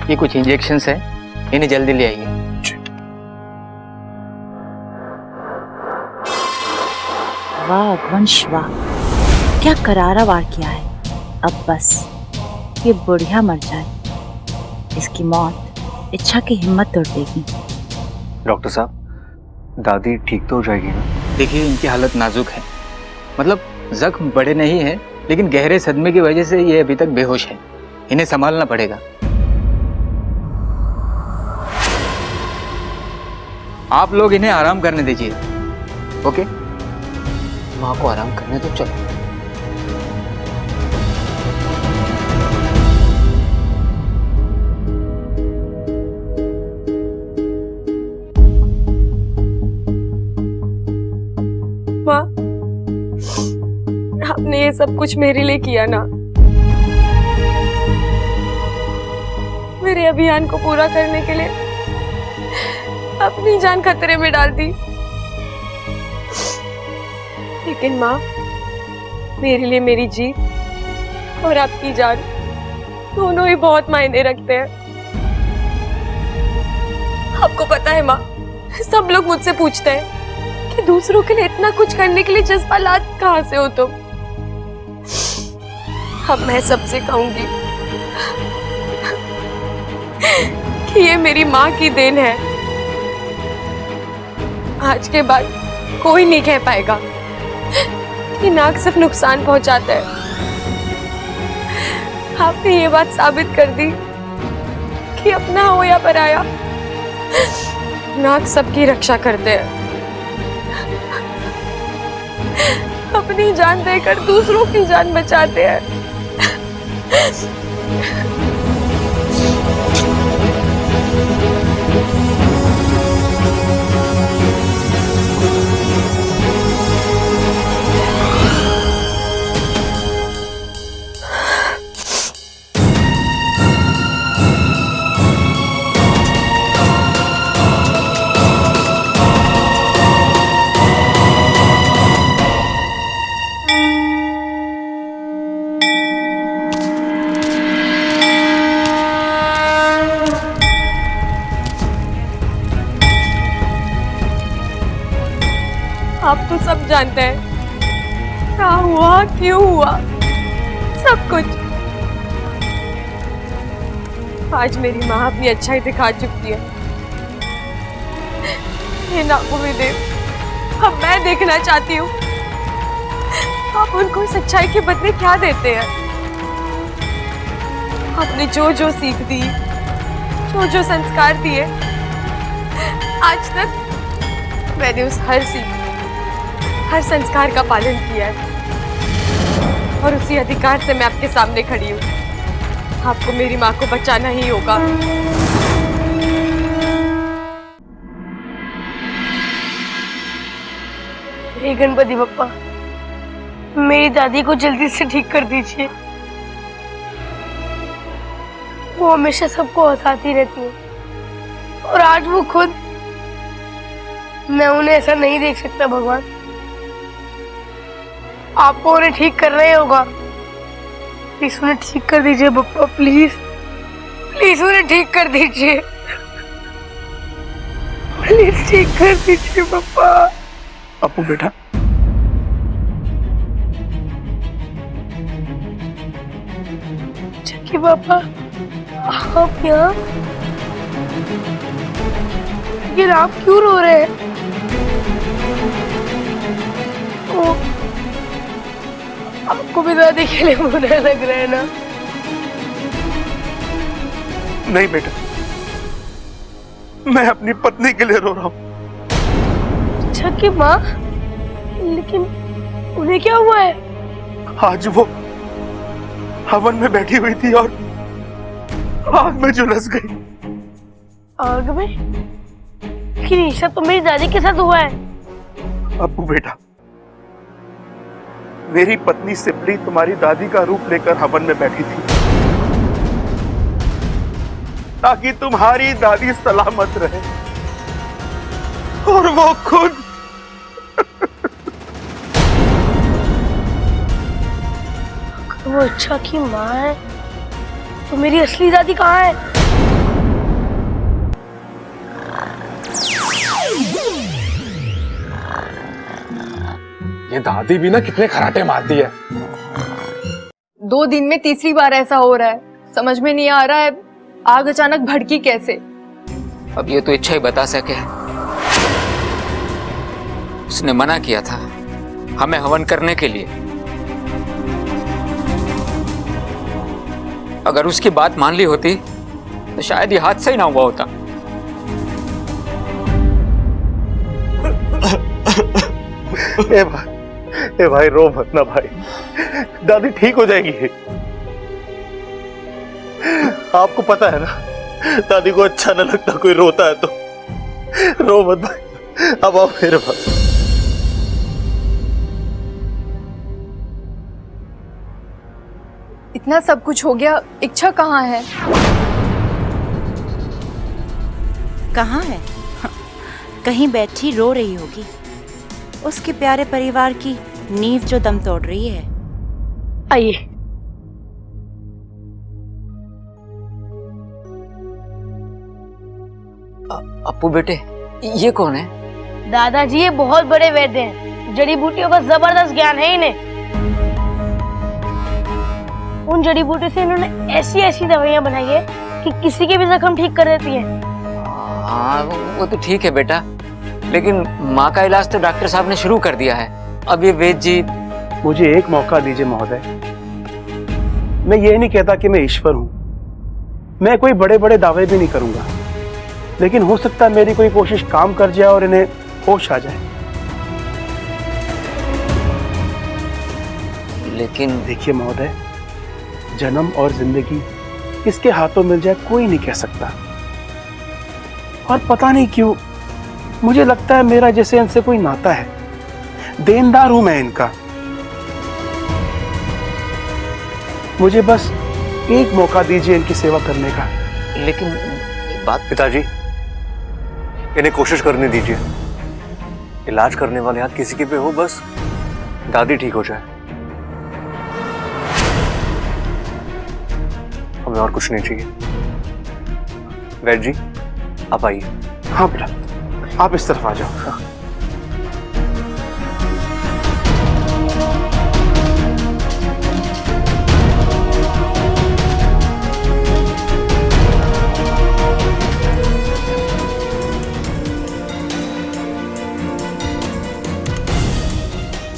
ये कुछ इंजेक्शंस है, इन्हें जल्दी ले आइए। वाह अगवंश वाह, क्या करारा वार किया है। अब बस ये बुढ़िया मर जाए, इसकी मौत इच्छा की हिम्मत तोड़ देगी। डॉक्टर साहब, दादी ठीक तो हो जाएगी ना? देखिए, इनकी हालत नाजुक है, मतलब जख्म बड़े नहीं है, लेकिन गहरे सदमे की वजह से ये अभी तक बेहोश है। इन्हें संभालना पड़ेगा। आप लोग इन्हें आराम करने दीजिए। ओके, माँ को आराम करने दो। चलो। माँ, आपने ये सब कुछ मेरे लिए किया ना। मेरे अभियान को पूरा करने के लिए अपनी जान खतरे में डाल दी। लेकिन माँ, मेरे लिए मेरी जीत और आपकी जान दोनों ही बहुत मायने रखते हैं। आपको पता है माँ, सब लोग मुझसे पूछते हैं कि दूसरों के लिए इतना कुछ करने के लिए जज्बात कहाँ से हो तुम। अब मैं सबसे कहूंगी कि ये मेरी माँ की देन है। आज के बाद कोई नहीं कह पाएगा कि नाक सिर्फ नुकसान पहुंचाता है। आपने ये बात साबित कर दी कि अपना हो या पराया, नाक सबकी रक्षा करते हैं। अपनी जान देकर दूसरों की जान बचाते हैं। आप तो सब जानते हैं क्या हुआ, क्यों हुआ, सब कुछ। आज मेरी माँ अपनी अच्छाई दिखा चुकी है। ये नागों में देव, अब मैं देखना चाहती हूँ आप उनको सच्चाई के बदले क्या देते हैं। आपने जो जो सीख दी, जो जो संस्कार दिए, आज तक मैंने उस हर संस्कार का पालन किया है और उसी अधिकार से मैं आपके सामने खड़ी हूँ। आपको मेरी माँ को बचाना ही होगा। हे गणपति बप्पा, मेरी दादी को जल्दी से ठीक कर दीजिए। वो हमेशा सबको हंसाती रहती है और आज वो खुद, मैं उन्हें ऐसा नहीं देख सकता। भगवान, आपको उन्हें ठीक करना ही होगा। प्लीज उन्हें ठीक कर दीजिए बप्पा, प्लीज प्लीज उन्हें ठीक कर दीजिए, प्लीज ठीक कर दीजिए बप्पा। अपू बेटा, चक्की पापा, आप यहाँ? लेकिन आप क्यों रो रहे हैं? आपको भी दादी के लिए बुरा लग रहा है ना? नहीं बेटा, मैं अपनी पत्नी के लिए रो रहा हूँ। अच्छा की माँ, लेकिन उन्हें क्या हुआ है? आज वो हवन में बैठी हुई थी और आग में झुलस गई। आग में? लेकिन ईशा तो मेरी दादी के साथ हुआ है। अब्बू बेटा, मेरी पत्नी सिपली तुम्हारी दादी का रूप लेकर हवन में बैठी थी ताकि तुम्हारी दादी सलामत रहे, और वो खुद वो इच्छा की माँ है तो मेरी असली दादी कहाँ है? ये दादी भी ना कितने खराटे मारती है। 2 दिन में तीसरी बार ऐसा हो रहा है, समझ में नहीं आ रहा है आग अचानक भड़की कैसे। अब ये तो इच्छा ही बता सके। उसने मना किया था हमें हवन करने के लिए। अगर उसकी बात मान ली होती तो शायद ये हादसा ही ना हुआ होता। ए भाई रो मत ना भाई, दादी ठीक हो जाएगी। आपको पता है ना दादी को अच्छा न लगता कोई रोता है तो। रो मत भाई, अब आओ मेरे पास। इतना सब कुछ हो गया, इच्छा कहाँ है? कहाँ है? कहीं बैठी रो रही होगी। उसके प्यारे परिवार की नींव जो दम तोड़ रही है। आइए। अप्पू बेटे, ये कौन है? दादाजी ये बहुत बड़े वैद्य हैं, जड़ी बूटियों का जबरदस्त ज्ञान है इन्हें। उन जड़ी बूटी से इन्होंने ऐसी ऐसी दवाइयां बनाई है कि किसी के भी जख्म ठीक कर देती हैं। हाँ वो तो ठीक है बेटा, लेकिन माँ का इलाज तो डॉक्टर साहब ने शुरू कर दिया है। अब ये वैद्य जी। मुझे एक मौका दीजिए महोदय। मैं ये नहीं कहता कि मैं ईश्वर हूं, मैं कोई बड़े बड़े दावे भी नहीं करूंगा, लेकिन हो सकता है मेरी कोई कोशिश काम कर जाए और इन्हें होश आ जाए। लेकिन देखिए महोदय, जन्म और जिंदगी किसके हाथों मिल जाए कोई नहीं कह सकता। और पता नहीं क्यों मुझे लगता है मेरा जैसे इनसे कोई नाता है, देनदार हूं मैं इनका। मुझे बस एक मौका दीजिए इनकी सेवा करने का। लेकिन एक बात। पिताजी इन्हें कोशिश करने दीजिए। इलाज करने वाले हाथ किसी के पे हो, बस दादी ठीक हो जाए। हमें और कुछ नहीं चाहिए। वैद्य जी आप आइए। हाँ बेटा, आप इस तरफ आ जाओ। हाँ।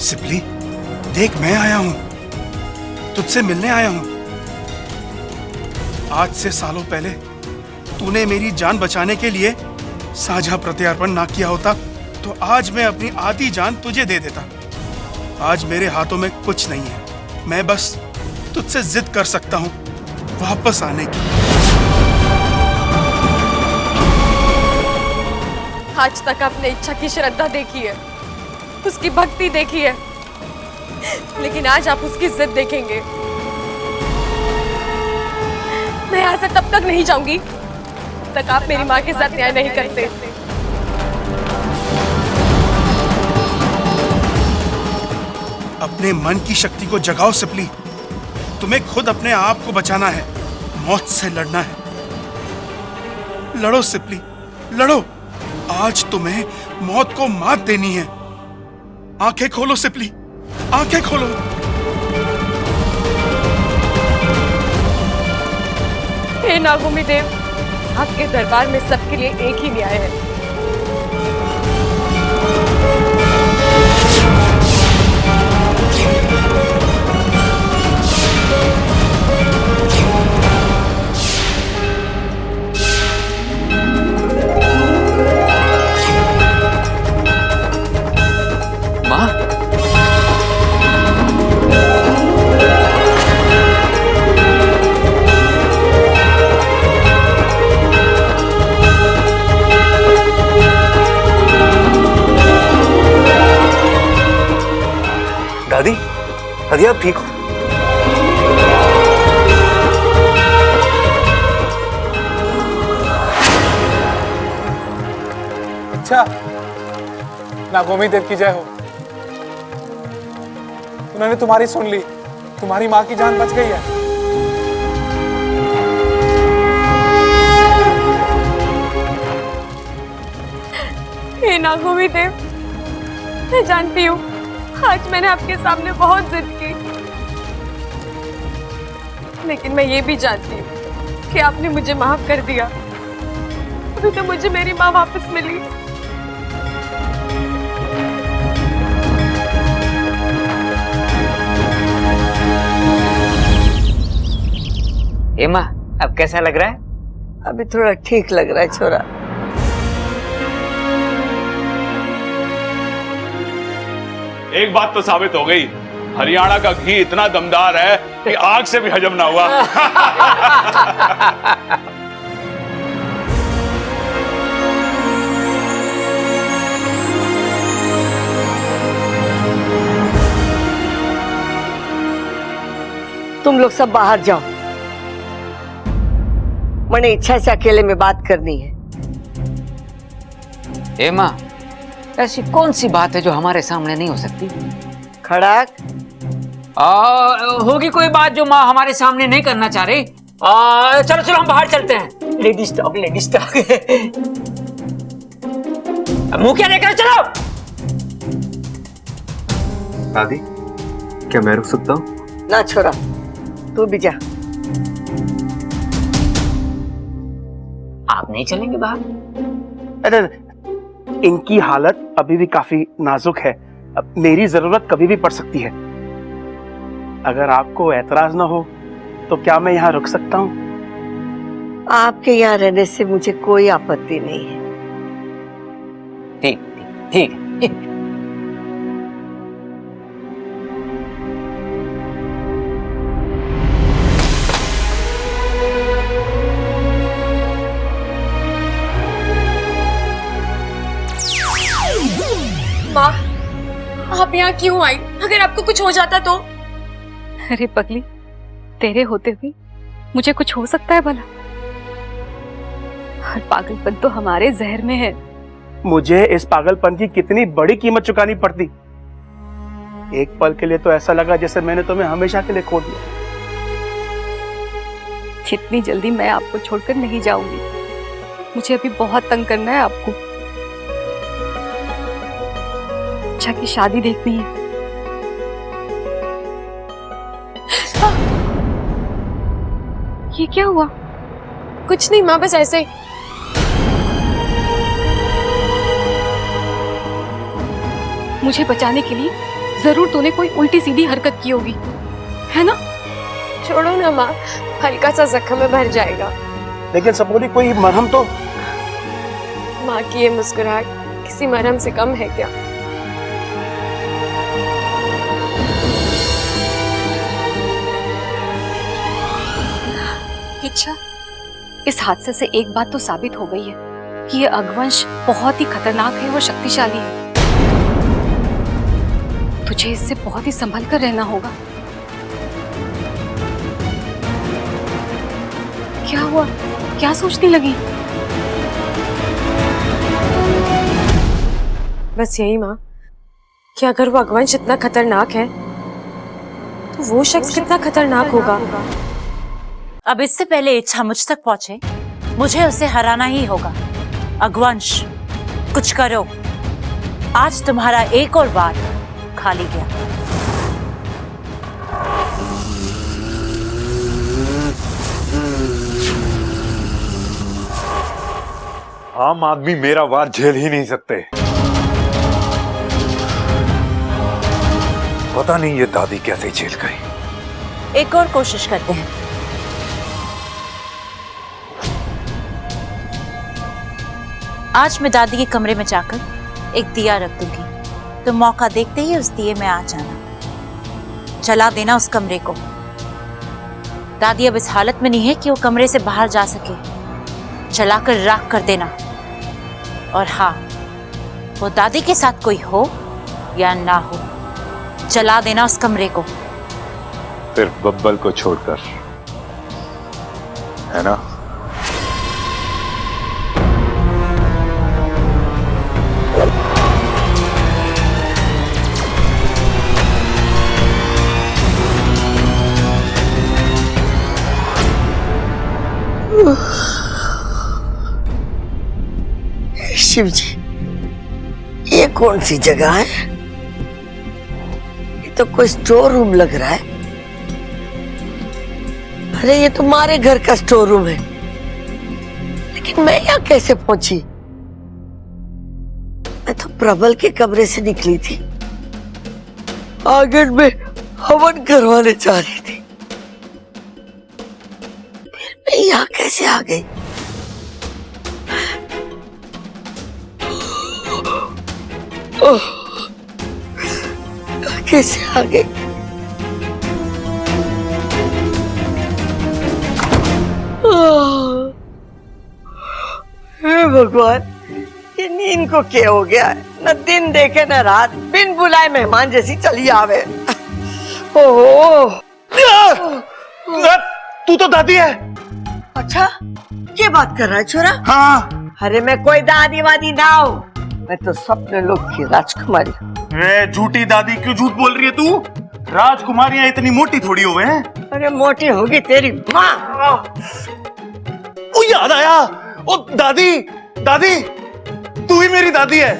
सिपली, देख मैं आया हूं, तुझसे मिलने आया हूं। आज से सालों पहले तूने मेरी जान बचाने के लिए साझा प्रत्यार्पण ना किया होता तो आज मैं अपनी आधी जान तुझे दे देता। आज मेरे हाथों में कुछ नहीं है, मैं बस तुझसे जिद कर सकता हूं वापस आने की। आज तक आपने इच्छा की श्रद्धा देखी है, उसकी भक्ति देखी है, लेकिन आज आप उसकी जिद देखेंगे। मैं यहाँ से तब तक नहीं जाऊंगी तक आप मेरी माँ के साथ न्याय नहीं करते। अपने मन की शक्ति को जगाओ सिपली, तुम्हें खुद अपने आप को बचाना है, मौत से लड़ना है। लड़ो सिपली, लड़ो। आज तुम्हें मौत को मात देनी है। आंखें खोलो सिपली, आंखें खोलो। हे नागोमी देव, आपके दरबार में सबके लिए एक ही न्याय है। माँ, दादी, दादी आप ठीक हो? अच्छा, नागोमी देव की जय हो। उन्होंने तुम्हारी सुन ली, तुम्हारी माँ की जान बच गई है। हे नागोमी देव, मैं जानती हूँ आज मैंने आपके सामने बहुत जिद की, लेकिन मैं ये भी जानती हूँ कि आपने मुझे माफ कर दिया। अभी तो मुझे मेरी माँ वापस मिली। एमा, अब कैसा लग रहा है? अभी थोड़ा ठीक लग रहा है छोरा। एक बात तो साबित हो गई, हरियाणा का घी इतना दमदार है कि आग से भी हजम ना हुआ। तुम लोग सब बाहर जाओ, मैंने इच्छा से अकेले में बात करनी है। एमा, ऐसी कौन सी बात है जो हमारे सामने नहीं हो सकती? खड़ाक, होगी कोई बात जो माँ हमारे सामने नहीं करना चाह रही। चलो चलो हम बाहर चलते हैं। Ladies talk, ladies talk. मुंह क्या देख रहे हो? चलो। दादी, क्या मैं रुक सकता हूँ? ना छोरा, तू भी जा। आप नहीं चलेंगे बाहर? अरे इनकी हालत अभी भी काफी नाजुक है, अब मेरी जरूरत कभी भी पड़ सकती है। अगर आपको ऐतराज ना हो तो क्या मैं यहाँ रुक सकता हूँ? आपके यहाँ रहने से मुझे कोई आपत्ति नहीं है। ठीक ठीक ठीक। माँ, आप यहाँ क्यों आई? अगर आपको कुछ हो जाता तो? अरे पगली, तेरे होते हुए मुझे कुछ हो सकता है भला? हर पागलपन तो हमारे जहर में है। मुझे इस पागलपन की कितनी बड़ी कीमत चुकानी पड़ती। एक पल के लिए तो ऐसा लगा जैसे मैंने तुम्हें हमेशा के लिए खो दिया। जितनी जल्दी मैं आपको छोड़कर नहीं जाऊंगी। मुझे अभी बहुत तंग करना है आपको। अच्छा की शादी देखनी है। ये क्या हुआ? कुछ नहीं माँ, बस ऐसे ही। मुझे बचाने के लिए जरूर तूने कोई उल्टी सीधी हरकत की होगी, है ना? छोड़ो ना माँ, हल्का सा जख्म में भर जाएगा। लेकिन सपोरी कोई मरहम तो। माँ की ये मुस्कुराहट किसी मरहम से कम है क्या? अच्छा, इस हादसे से एक बात तो साबित हो गई है कि ये अगवंश बहुत ही खतरनाक है और शक्तिशाली है। तुझे इससे बहुत ही संभल कर रहना होगा। क्या हुआ? क्या सोचने लगी? बस यही माँ कि अगर वो अगवंश इतना खतरनाक है तो वो शख्स कितना खतरनाक होगा। अब इससे पहले इच्छा मुझ तक पहुंचे, मुझे उसे हराना ही होगा। अगवंश, कुछ करो। आज तुम्हारा एक और वार खाली गया। आम आदमी मेरा वार झेल ही नहीं सकते। पता नहीं ये दादी कैसे झेल गई। एक और कोशिश करते हैं। आज मैं दादी के कमरे में जाकर एक दिया रख दूंगी। तुम मौका देखते ही उस दिए में आ जाना, जला देना उस कमरे को। दादी अब इस हालत में नहीं है कि वो कमरे से बाहर जा सके। जलाकर राख कर देना। और हाँ, वो दादी के साथ कोई हो या ना हो, जला देना उस कमरे को। सिर्फ बब्बल को छोड़कर, है ना? शिव जी, ये कौन सी जगह है? तो कोई स्टोर रूम लग रहा है। अरे ये तुम्हारे घर का स्टोर रूम है, लेकिन मैं यहाँ कैसे पहुंची? मैं तो प्रबल के कमरे से निकली थी, आंगन में हवन करवाने जा रही थी, फिर मैं यहाँ कैसे आ गई? ओह, कैसे आ गई? हे भगवान, ये नींद को क्या हो गया है? न दिन देखे न रात, बिन बुलाए मेहमान जैसी चली आवे। ओहो, तू तो दादी है। अच्छा, क्या बात कर रहा है छोरा? हाँ। अरे मैं कोई दादी वादी ना हूँ, मैं तो स्वप्न लोक की राजकुमारी। अरे झूठी दादी, क्यों झूठ बोल रही है तू? राजकुमारियां इतनी मोटी थोड़ी हो गए हैं। अरे मोटी होगी तेरी माँ। ओ याद आया, ओ दादी, दादी तू ही मेरी दादी है।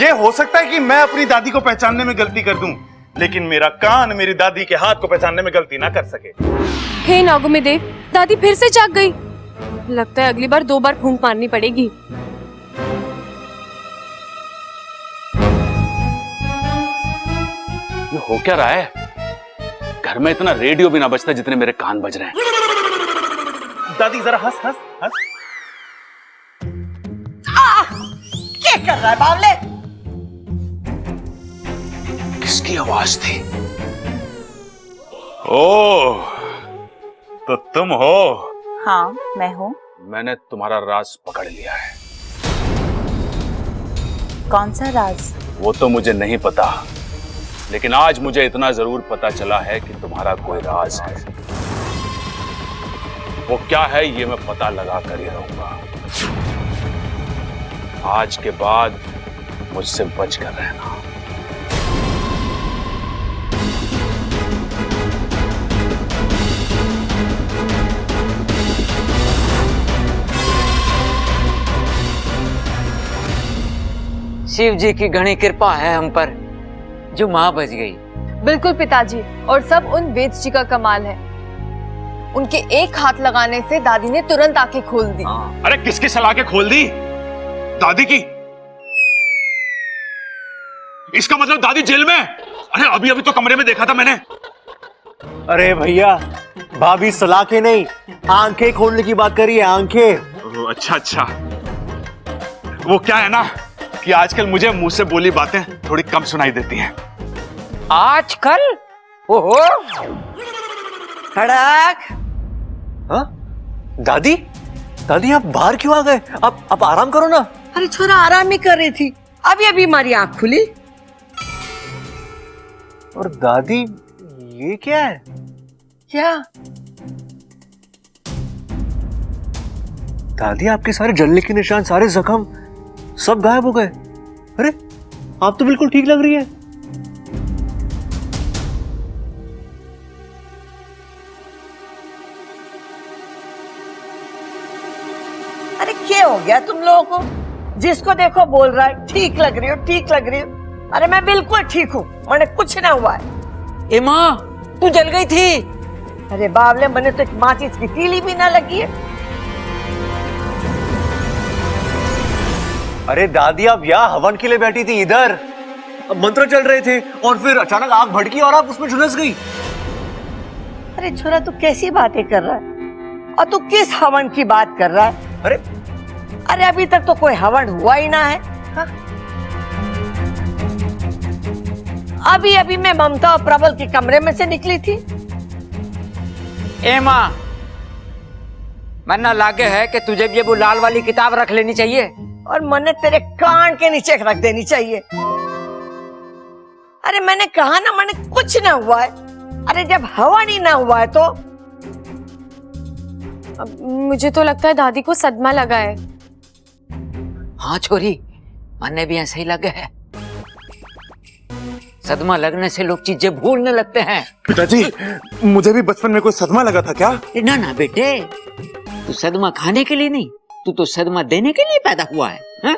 ये हो सकता है कि मैं अपनी दादी को पहचानने में गलती कर दूं, लेकिन मेरा कान मेरी दादी के हाथ को पहचानने में गलती ना कर सके। हे नागोमी देव, दादी फिर से जाग गई। लगता है अगली बार 2 बार फूंक मारनी पड़ेगी। ये हो क्या रहा है? घर में इतना रेडियो भी ना बजता जितने मेरे कान बज रहे हैं। दादी जरा हंस हंस हंस। क्या कर रहा है बावले? किसकी आवाज थी? ओह, तो तुम हो? हाँ, मैं हूँ। मैंने तुम्हारा राज पकड़ लिया है। कौन सा राज? वो तो मुझे नहीं पता, लेकिन आज मुझे इतना जरूर पता चला है कि तुम्हारा कोई राज है। वो क्या है ये मैं पता लगा कर ही रहूंगा। आज के बाद मुझसे बच कर रहना। शिव जी की घनी कृपा है हम पर, जो माँ बच गई। बिल्कुल पिताजी, और सब उन वेद जी का कमाल है। उनके एक हाथ लगाने से दादी ने तुरंत आंखें खोल दी। अरे किसकी सलाह के खोल दी? दादी की? इसका मतलब दादी जेल में? अरे अभी अभी तो कमरे में देखा था मैंने। अरे भैया, भाभी सलाह के नहीं, आंखें खोलने की बात करी है, आंखें। अच्छा अच्छा, वो क्या है ना कि आजकल मुझे मुंह से बोली बातें थोड़ी कम सुनाई देती हैं। आजकल? ओहो, खड़क। हाँ? दादी, दादी आप बाहर क्यों आ गए? आप आराम करो ना। अरे छोरा आराम ही कर रही थी, अभी अभी हमारी आंख खुली। और दादी, ये क्या है? क्या? दादी, आपके सारे जलने के निशान, सारे जख्म सब गायब हो गए। अरे आप तो बिल्कुल ठीक लग रही है। अरे क्या हो गया तुम लोगों को? जिसको देखो बोल रहा है ठीक लग रही हो, ठीक लग रही हो। अरे मैं बिल्कुल ठीक हूँ, मैंने कुछ ना हुआ है। ए माँ, तू जल गई थी। अरे बावले, मैंने तो एक माचिस की तीली भी ना लगी है। अरे दादी, आप यहाँ हवन के लिए बैठी थी, इधर अब मंत्र चल रहे थे और फिर अचानक आग भड़की और आप उसमें झुलस गई। अरे छोरा, तू कैसी बातें कर रहा है और तू किस हवन की बात कर रहा है? अरे अभी तक तो कोई हवन हुआ ही ना है। हाँ? अभी अभी मैं ममता और प्रबल के कमरे में से निकली थी। ए माँ, मन्ना लागे है कि तुझे भी ये वो लाल वाली किताब रख लेनी चाहिए और मैंने तेरे कान के नीचे रख देनी चाहिए। अरे मैंने कहा ना, मैंने कुछ ना हुआ है। अरे जब हवन ही ना हुआ है तो? मुझे तो लगता है दादी को सदमा लगा है। हाँ छोरी, मन्ने भी ऐसे ही लगे है। सदमा लगने से लोग चीजें भूलने लगते हैं। पिताजी, मुझे भी बचपन में कोई सदमा लगा था क्या? ना ना बेटे, तू सदमा खाने के लिए नहीं, तू तो सदमा देने के लिए पैदा हुआ है। हा?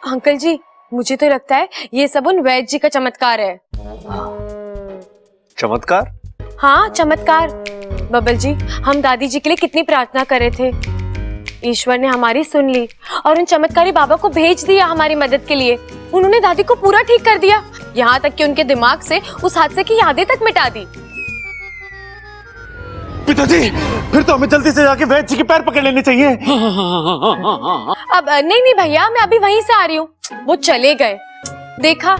अंकल जी, मुझे तो लगता है ये सब उन वैद्य जी का चमत्कार है। चमत्कार? हाँ, चमत्कार। बबल जी, हम दादी जी के लिए कितनी प्रार्थना कर रहे थे, ईश्वर ने हमारी सुन ली और उन चमत्कारी बाबा को भेज दिया हमारी मदद के लिए। उन्होंने दादी को पूरा ठीक कर दिया, यहाँ तक कि उनके दिमाग से उस हादसे की यादें तक मिटा दी। पिताजी, फिर तो हमें जल्दी से जाके वैद्य जी के पैर पकड़ लेने चाहिए। अब नहीं भैया, मैं अभी वहीं से आ रही हूँ। वो चले गए, देखा,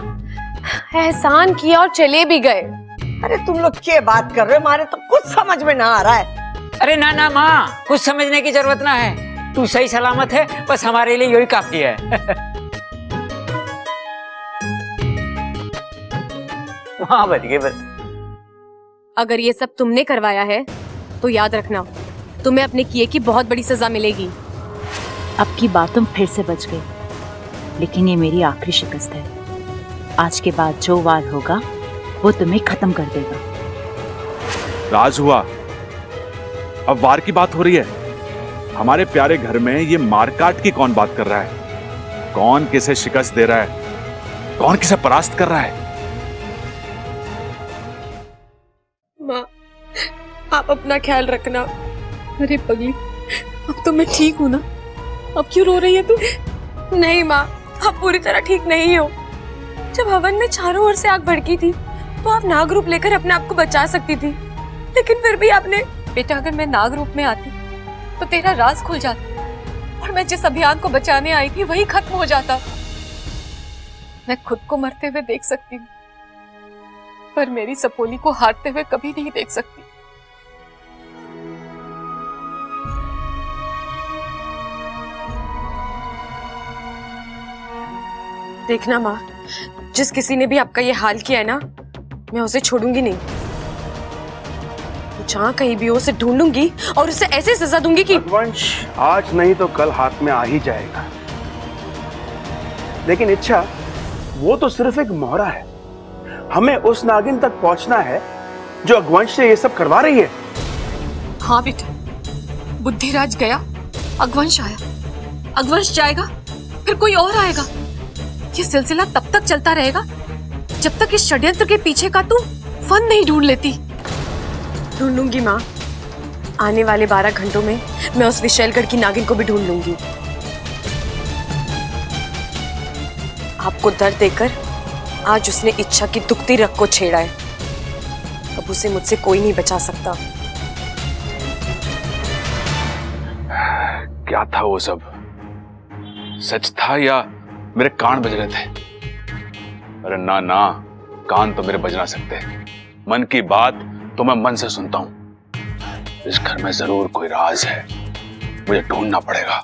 एहसान किया और चले भी गए। अरे तुम लोग क्या बात कर रहे हो, हमारे तो कुछ समझ में ना आ रहा है। अरे ना ना माँ, कुछ समझने की जरूरत ना है, तू सही सलामत है, बस हमारे लिए यही काफी है। वहाँ बच गए बस। अगर ये सब तुमने करवाया है तो याद रखना, तुम्हें अपने किए की बहुत बड़ी सजा मिलेगी। अब की बात तुम फिर से बच गई, लेकिन ये मेरी आखिरी शिकस्त है। आज के बाद जो वार होगा वो तुम्हें खत्म कर देगा। राज हुआ, अब वार की बात हो रही है। हमारे प्यारे घर में ये मारकाट की कौन बात कर रहा है? कौन किसे शिकस्त दे रहा है? कौन किसे परास्त कर रहा है? माँ, आप अपना ख्याल रखना। अरे पगली, अब तो मैं ठीक हूँ ना? अब क्यों रो रही है तू? नहीं माँ, आप पूरी तरह ठीक नहीं हो। जब हवन में चारों ओर से आग भड़की थी तो आप नाग रूप लेकर अपने आप को बचा सकती थी, लेकिन फिर भी आपने। बेटा, अगर मैं नाग रूप में आती तो तेरा राज खुल जाता और मैं जिस अभियान को बचाने आई थी वही खत्म हो जाता। मैं खुद को मरते हुए देख सकती हूँ, पर मेरी सपोली को हारते हुए कभी नहीं देख सकती। देखना माँ, जिस किसी ने भी आपका ये हाल किया है ना, मैं उसे छोड़ूंगी नहीं। जहाँ कहीं भी हो उसे ढूंढूंगी और उसे ऐसे सजा दूंगी कि रघुवंश आज नहीं तो कल हाथ में आ ही जाएगा। लेकिन इच्छा, वो तो सिर्फ एक मोहरा है। हमें उस नागिन तक पहुंचना है जो अगवंश से ये सब करवा रही है। हाँ बेटा, बुद्धिराज गया, अगवंश आया, अगवंश जाएगा, फिर कोई और आएगा। ये सिलसिला तब तक चलता रहेगा जब तक इस षड्यंत्र के पीछे का तू फन नहीं ढूंढ लेती। ढूंढूंगी माँ, आने वाले 12 घंटों में मैं उस विशैलगढ़ की नागिन को भी ढूंढ लूंगी। आपको दर्द देकर आज उसने इच्छा की दुखती रग को छेड़ा है, अब उसे मुझसे कोई नहीं बचा सकता। क्या था वो सब? सच था या मेरे कान बज रहे थे? अरे ना ना, कान तो मेरे बज ना सकते। मन की बात तो मैं मन से सुनता हूं। इस घर में जरूर कोई राज है, मुझे ढूंढना पड़ेगा।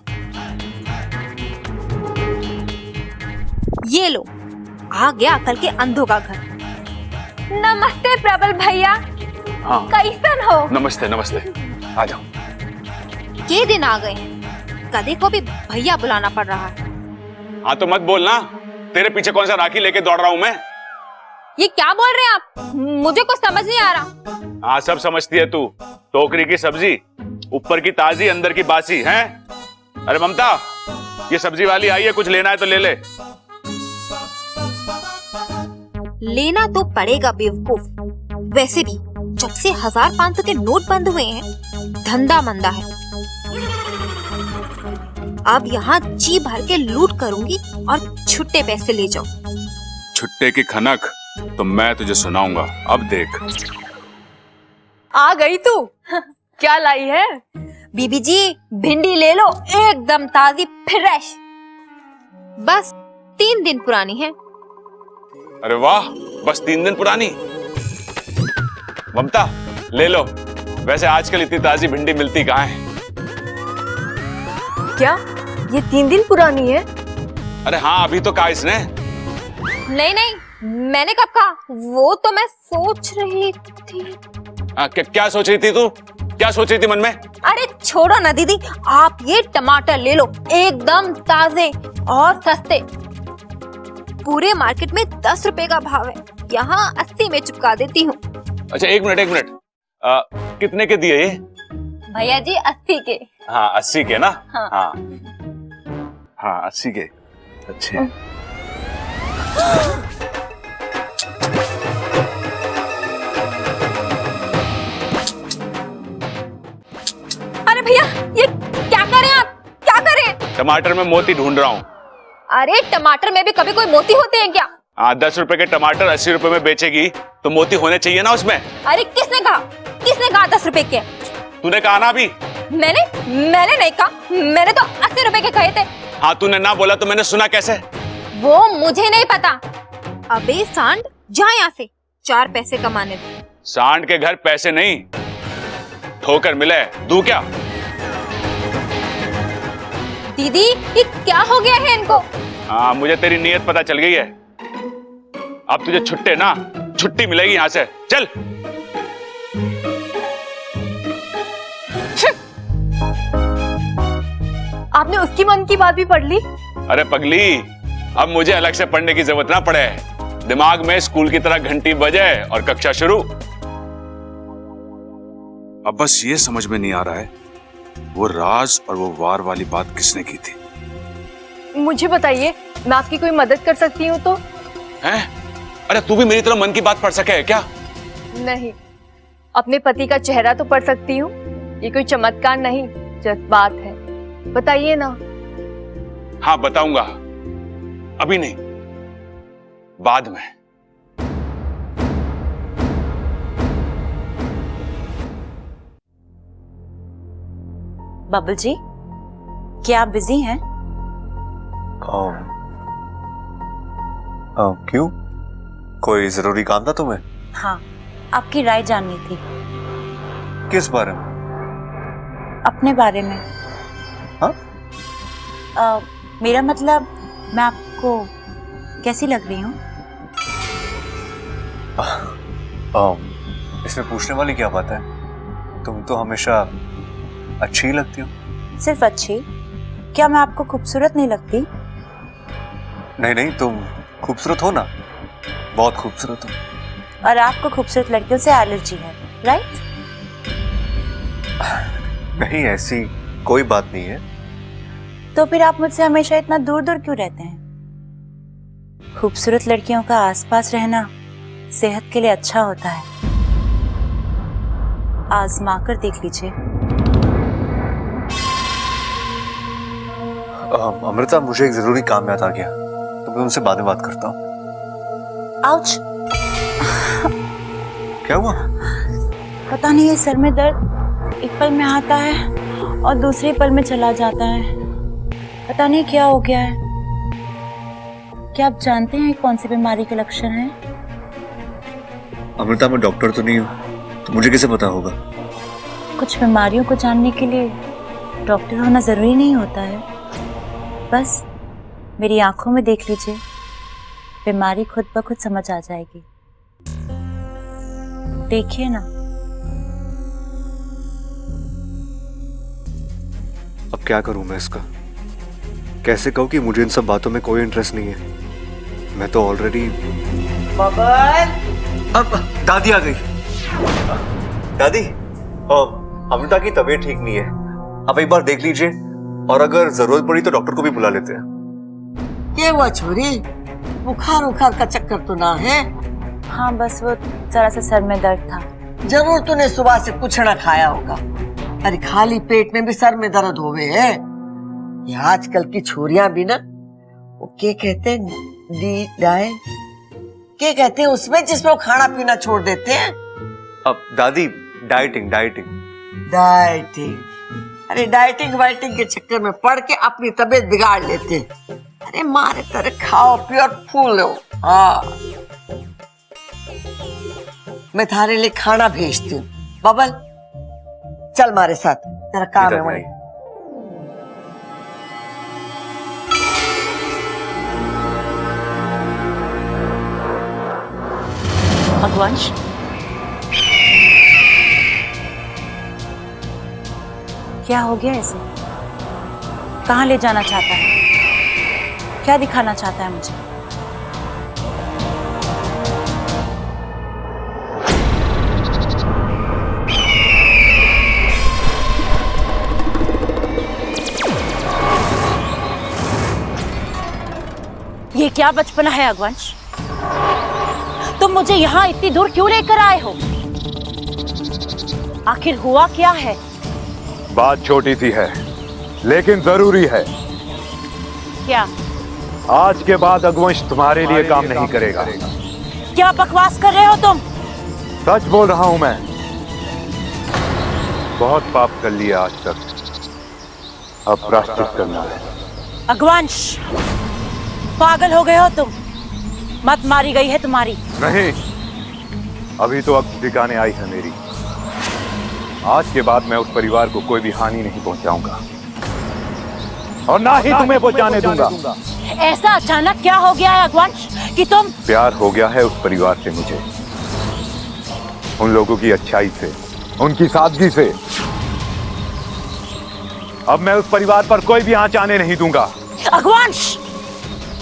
ये लो, आ गया अकल के अंधों का घर। नमस्ते प्रबल भैया। हाँ, कैसन हो? नमस्ते नमस्ते, आ जाओ। ये दिन आ गए हैं, कदे को भी भैया बुलाना पड़ रहा है। हाँ तो मत बोलना, तेरे पीछे कौन सा राखी लेके दौड़ रहा हूं मैं? ये क्या बोल रहे हैं आप? मुझे कुछ समझ नहीं आ रहा। हाँ, सब समझती है तू। टोकरी की सब्जी, ऊपर की ताजी, अंदर की बासी है। अरे ममता, ये सब्जी वाली आई है, कुछ लेना है तो ले ले। लेना तो पड़ेगा बेवकूफ। वैसे भी जब से 1000-500 के नोट बंद हुए हैं, धंधा मंदा है। अब यहाँ जी भर के लूट करूंगी और छुट्टे पैसे ले जाओ। छुट्टे की खनक तो मैं तुझे सुनाऊंगा, अब देख। आ गई तू? क्या लाई है? बीबी जी, भिंडी ले लो, एकदम ताजी फ्रेश, बस 3 दिन पुरानी है। अरे वाह, बस 3 दिन पुरानी? ममता ले लो। वैसे आजकल इतनी ताजी भिंडी मिलती कहाँ है? क्या ये 3 दिन पुरानी है? अरे हाँ, अभी तो कहा इसने। नहीं नहीं, मैंने कब कहा? वो तो मैं सोच रही थी। क्या सोच रही थी तू? क्या सोच रही थी मन में? अरे छोड़ो ना दीदी, आप ये टमाटर ले लो, एकदम ताजे और सस्ते। पूरे मार्केट में 10 रुपए का भाव है, यहाँ 80 में चुका देती हूँ। अच्छा एक मिनट, कितने के दिए ये? भैया जी 80 के। हाँ 80 के ना? हाँ। हाँ 80 के। अच्छे। अरे भैया, ये क्या कर रहे हैं आप? क्या कर रहे हैं? टमाटर में मोती ढूंढ रहा हूँ। अरे टमाटर में भी कभी कोई मोती होते हैं क्या? 10 रुपए के टमाटर 80 रुपए में बेचेगी तो मोती होने चाहिए ना उसमें। अरे किसने कहा? किसने कहा 10 रुपए के? तूने कहा ना अभी। मैंने नहीं कहा, मैंने तो 80 रुपए के कहे थे। हाँ, तूने ना बोला तो मैंने सुना कैसे? वो मुझे नहीं पता। अबे सांड, जा यहाँ से, 4 पैसे कमाने दे। सांड के घर पैसे नहीं, ठोकर मिले दूं क्या? दीदी, ये क्या हो गया है इनको? हाँ, मुझे तेरी नीयत पता चल गई है। अब तुझे छुट्टी मिलेगी यहाँ से। चल। आपने उसकी मन की बात भी पढ़ ली? अरे पगली, अब मुझे अलग से पढ़ने की जरूरत ना पड़े। दिमाग में स्कूल की तरह घंटी बजे और कक्षा शुरू। अब बस ये समझ में नहीं आ रहा है वो राज और वो वार वाली बात किसने की थी। मुझे बताइए, मैं आपकी कोई मदद कर सकती हूँ तो? हैं? अरे तू भी मेरी तरह मन की बात पढ़ सके है क्या? नहीं, अपने पति का चेहरा तो पढ़ सकती हूँ। ये कोई चमत्कार नहीं, जज्बात है। बताइए ना। हाँ बताऊंगा, अभी नहीं, बाद में। बबल जी, क्या आप बिजी हैं? क्यों? कोई जरूरी काम था तुम्हें? हाँ, आपकी राय जाननी थी। किस बारे में? अपने बारे में। हाँ? मेरा मतलब, मैं आपको कैसी लग रही हूँ? इसमें पूछने वाली क्या बात है? तुम तो हमेशा अच्छी लगती हो। सिर्फ अच्छी? क्या मैं आपको खूबसूरत नहीं लगती? नहीं, तुम खूबसूरत हो ना, बहुत खूबसूरत हो। और आपको खूबसूरत लड़कियों से एलर्जी है, राइट? नहीं, ऐसी कोई बात नहीं है। तो फिर आप मुझसे हमेशा इतना दूर दूर क्यों रहते हैं? खूबसूरत लड़कियों का आसपास रहना सेहत के लिए अच्छा होता है, आजमा कर देख लीजिए। अमृता, मुझे एक जरूरी काम याद आ गया, तो मैं उनसे बाद में बात करता हूँ। आउच! क्या हुआ? पता नहीं, ये सर में दर्द एक पल में आता है और दूसरे पल में चला जाता है। पता नहीं क्या हो गया है। क्या आप जानते हैं कौन सी बीमारी के लक्षण हैं? अमृता, मैं डॉक्टर तो नहीं हूँ, तो मुझे कैसे पता होगा? कुछ बीमारियों को जानने के लिए डॉक्टर होना जरूरी नहीं होता है। बस मेरी आंखों में देख लीजिए, बीमारी खुद ब खुद समझ आ जाएगी। देखिए ना। अब क्या करूं मैं इसका? कैसे कहूं कि मुझे इन सब बातों में कोई इंटरेस्ट नहीं है? मैं तो ऑलरेडी। बबल! अब दादी आ गई। दादी, अमृता की तबीयत ठीक नहीं है, आप एक बार देख लीजिए, और अगर जरूरत पड़ी तो डॉक्टर को भी बुला लेते हैं। क्या हुआ छोरी? बुखार का चक्कर तो ना है? हाँ, बस वो जरा सा सर में दर्द था। जरूर तूने सुबह से कुछ ना खाया होगा। अरे खाली पेट में भी सर में दर्द होवे है। ये आजकल की छोरियां भी ना, वो क्या कहते हैं, डाइट क्या कहते हैं उसमें, जिसमें वो खाना पीना छोड़ देते हैं। अब दादी, डाइटिंग। अरे डाइटिंग वाइटिंग के चक्कर में पड़ के अपनी तबीयत बिगाड़ लेते हैं। अरे मारे तरह खाओ पियो और फूल लो। हाँ, मैं थारे लिए खाना भेजती हूँ। बबल, चल मारे साथ, तेरा काम है वही। भगवंश, क्या हो गया इसे? कहाँ ले जाना चाहता है? क्या दिखाना चाहता है मुझे? ये क्या बचपना है अगवंश? तुम मुझे यहाँ इतनी दूर क्यों लेकर आए हो? आखिर हुआ क्या है? बात छोटी सी है लेकिन जरूरी है। क्या? आज के बाद अगवंश तुम्हारे लिए काम नहीं करेगा। क्या बकवास कर रहे हो तुम? सच बोल रहा हूं मैं। बहुत पाप कर लिया आज तक, अब प्रायश्चित करना है। अगवंश, पागल हो गए हो तुम? मत मारी गई है तुम्हारी। नहीं, अभी तो अब ठिकाने आई है मेरी। आज के बाद मैं उस परिवार को कोई भी हानि नहीं पहुंचाऊंगा और ना ही तुम्हें पहुंचाने दूंगा। ऐसा अचानक क्या हो गया है अगवंश कि तुम? प्यार हो गया है उस परिवार से मुझे, उन लोगों की अच्छाई से, उनकी सादगी से। अब मैं उस परिवार पर कोई भी आंच आने नहीं दूंगा। अगवंश,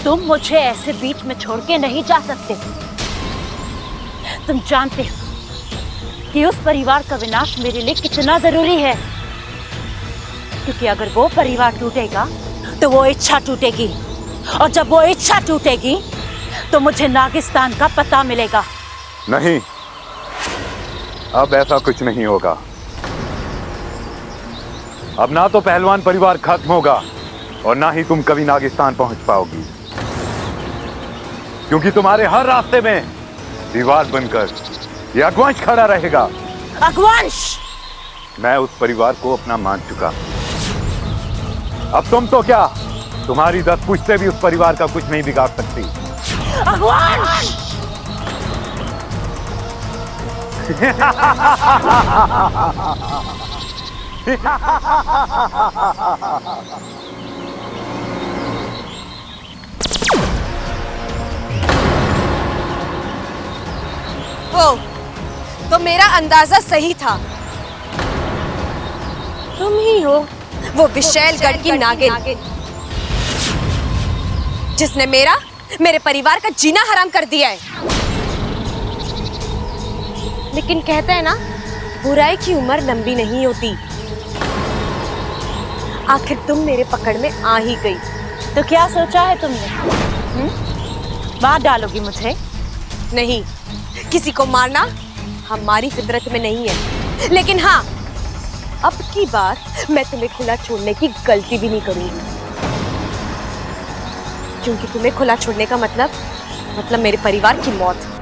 तुम मुझे ऐसे बीच में छोड़ के नहीं जा सकते। तुम जानते हो कि उस परिवार का विनाश मेरे लिए कितना जरूरी है, क्योंकि अगर वो परिवार टूटेगा तो वो इच्छा टूटेगी, और जब वो इच्छा टूटेगी तो मुझे नागिस्तान का पता मिलेगा। नहीं, अब ऐसा कुछ नहीं होगा। अब ना तो पहलवान परिवार खत्म होगा और ना ही तुम कभी नागिस्तान पहुंच पाओगी, क्योंकि तुम्हारे हर रास्ते में दीवार बनकर ये अगवंश खड़ा रहेगा। अगवंश! मैं उस परिवार को अपना मान चुका। अब तुम तो क्या, तुम्हारी 10 पुश्तें भी उस परिवार का कुछ नहीं बिगाड़ सकती। अगवंश! तो मेरा अंदाजा सही था। तुम ही हो वो विशैलगढ़ की नागिन जिसने मेरे परिवार का जीना हराम कर दिया है। लेकिन कहते हैं ना, बुराई की उम्र लंबी नहीं होती। आखिर तुम मेरे पकड़ में आ ही गई। तो क्या सोचा है तुमने? मार डालोगी मुझे? नहीं, किसी को मारना हमारी फितरत में नहीं है। लेकिन हाँ, अब की बार मैं तुम्हें खुला छोड़ने की गलती भी नहीं करूंगी, क्योंकि तुम्हें खुला छोड़ने का मतलब मेरे परिवार की मौत।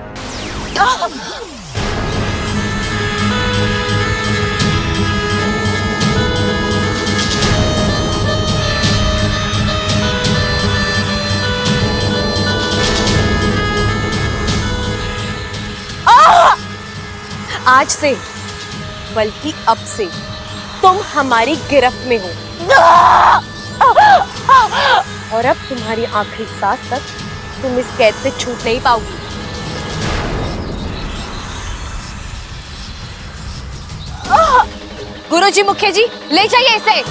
आज से, बल्कि अब से तुम हमारी गिरफ्त में हो, और अब तुम्हारी आखिरी सांस तक तुम इस कैद से छूट नहीं पाओगी। गुरुजी, मुखिया जी, ले जाइए इसे।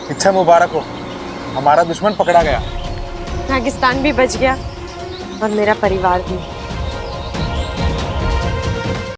इच्छा मुबारक हो, हमारा दुश्मन पकड़ा गया। नागिस्तान भी बच गया और मेरा परिवार भी।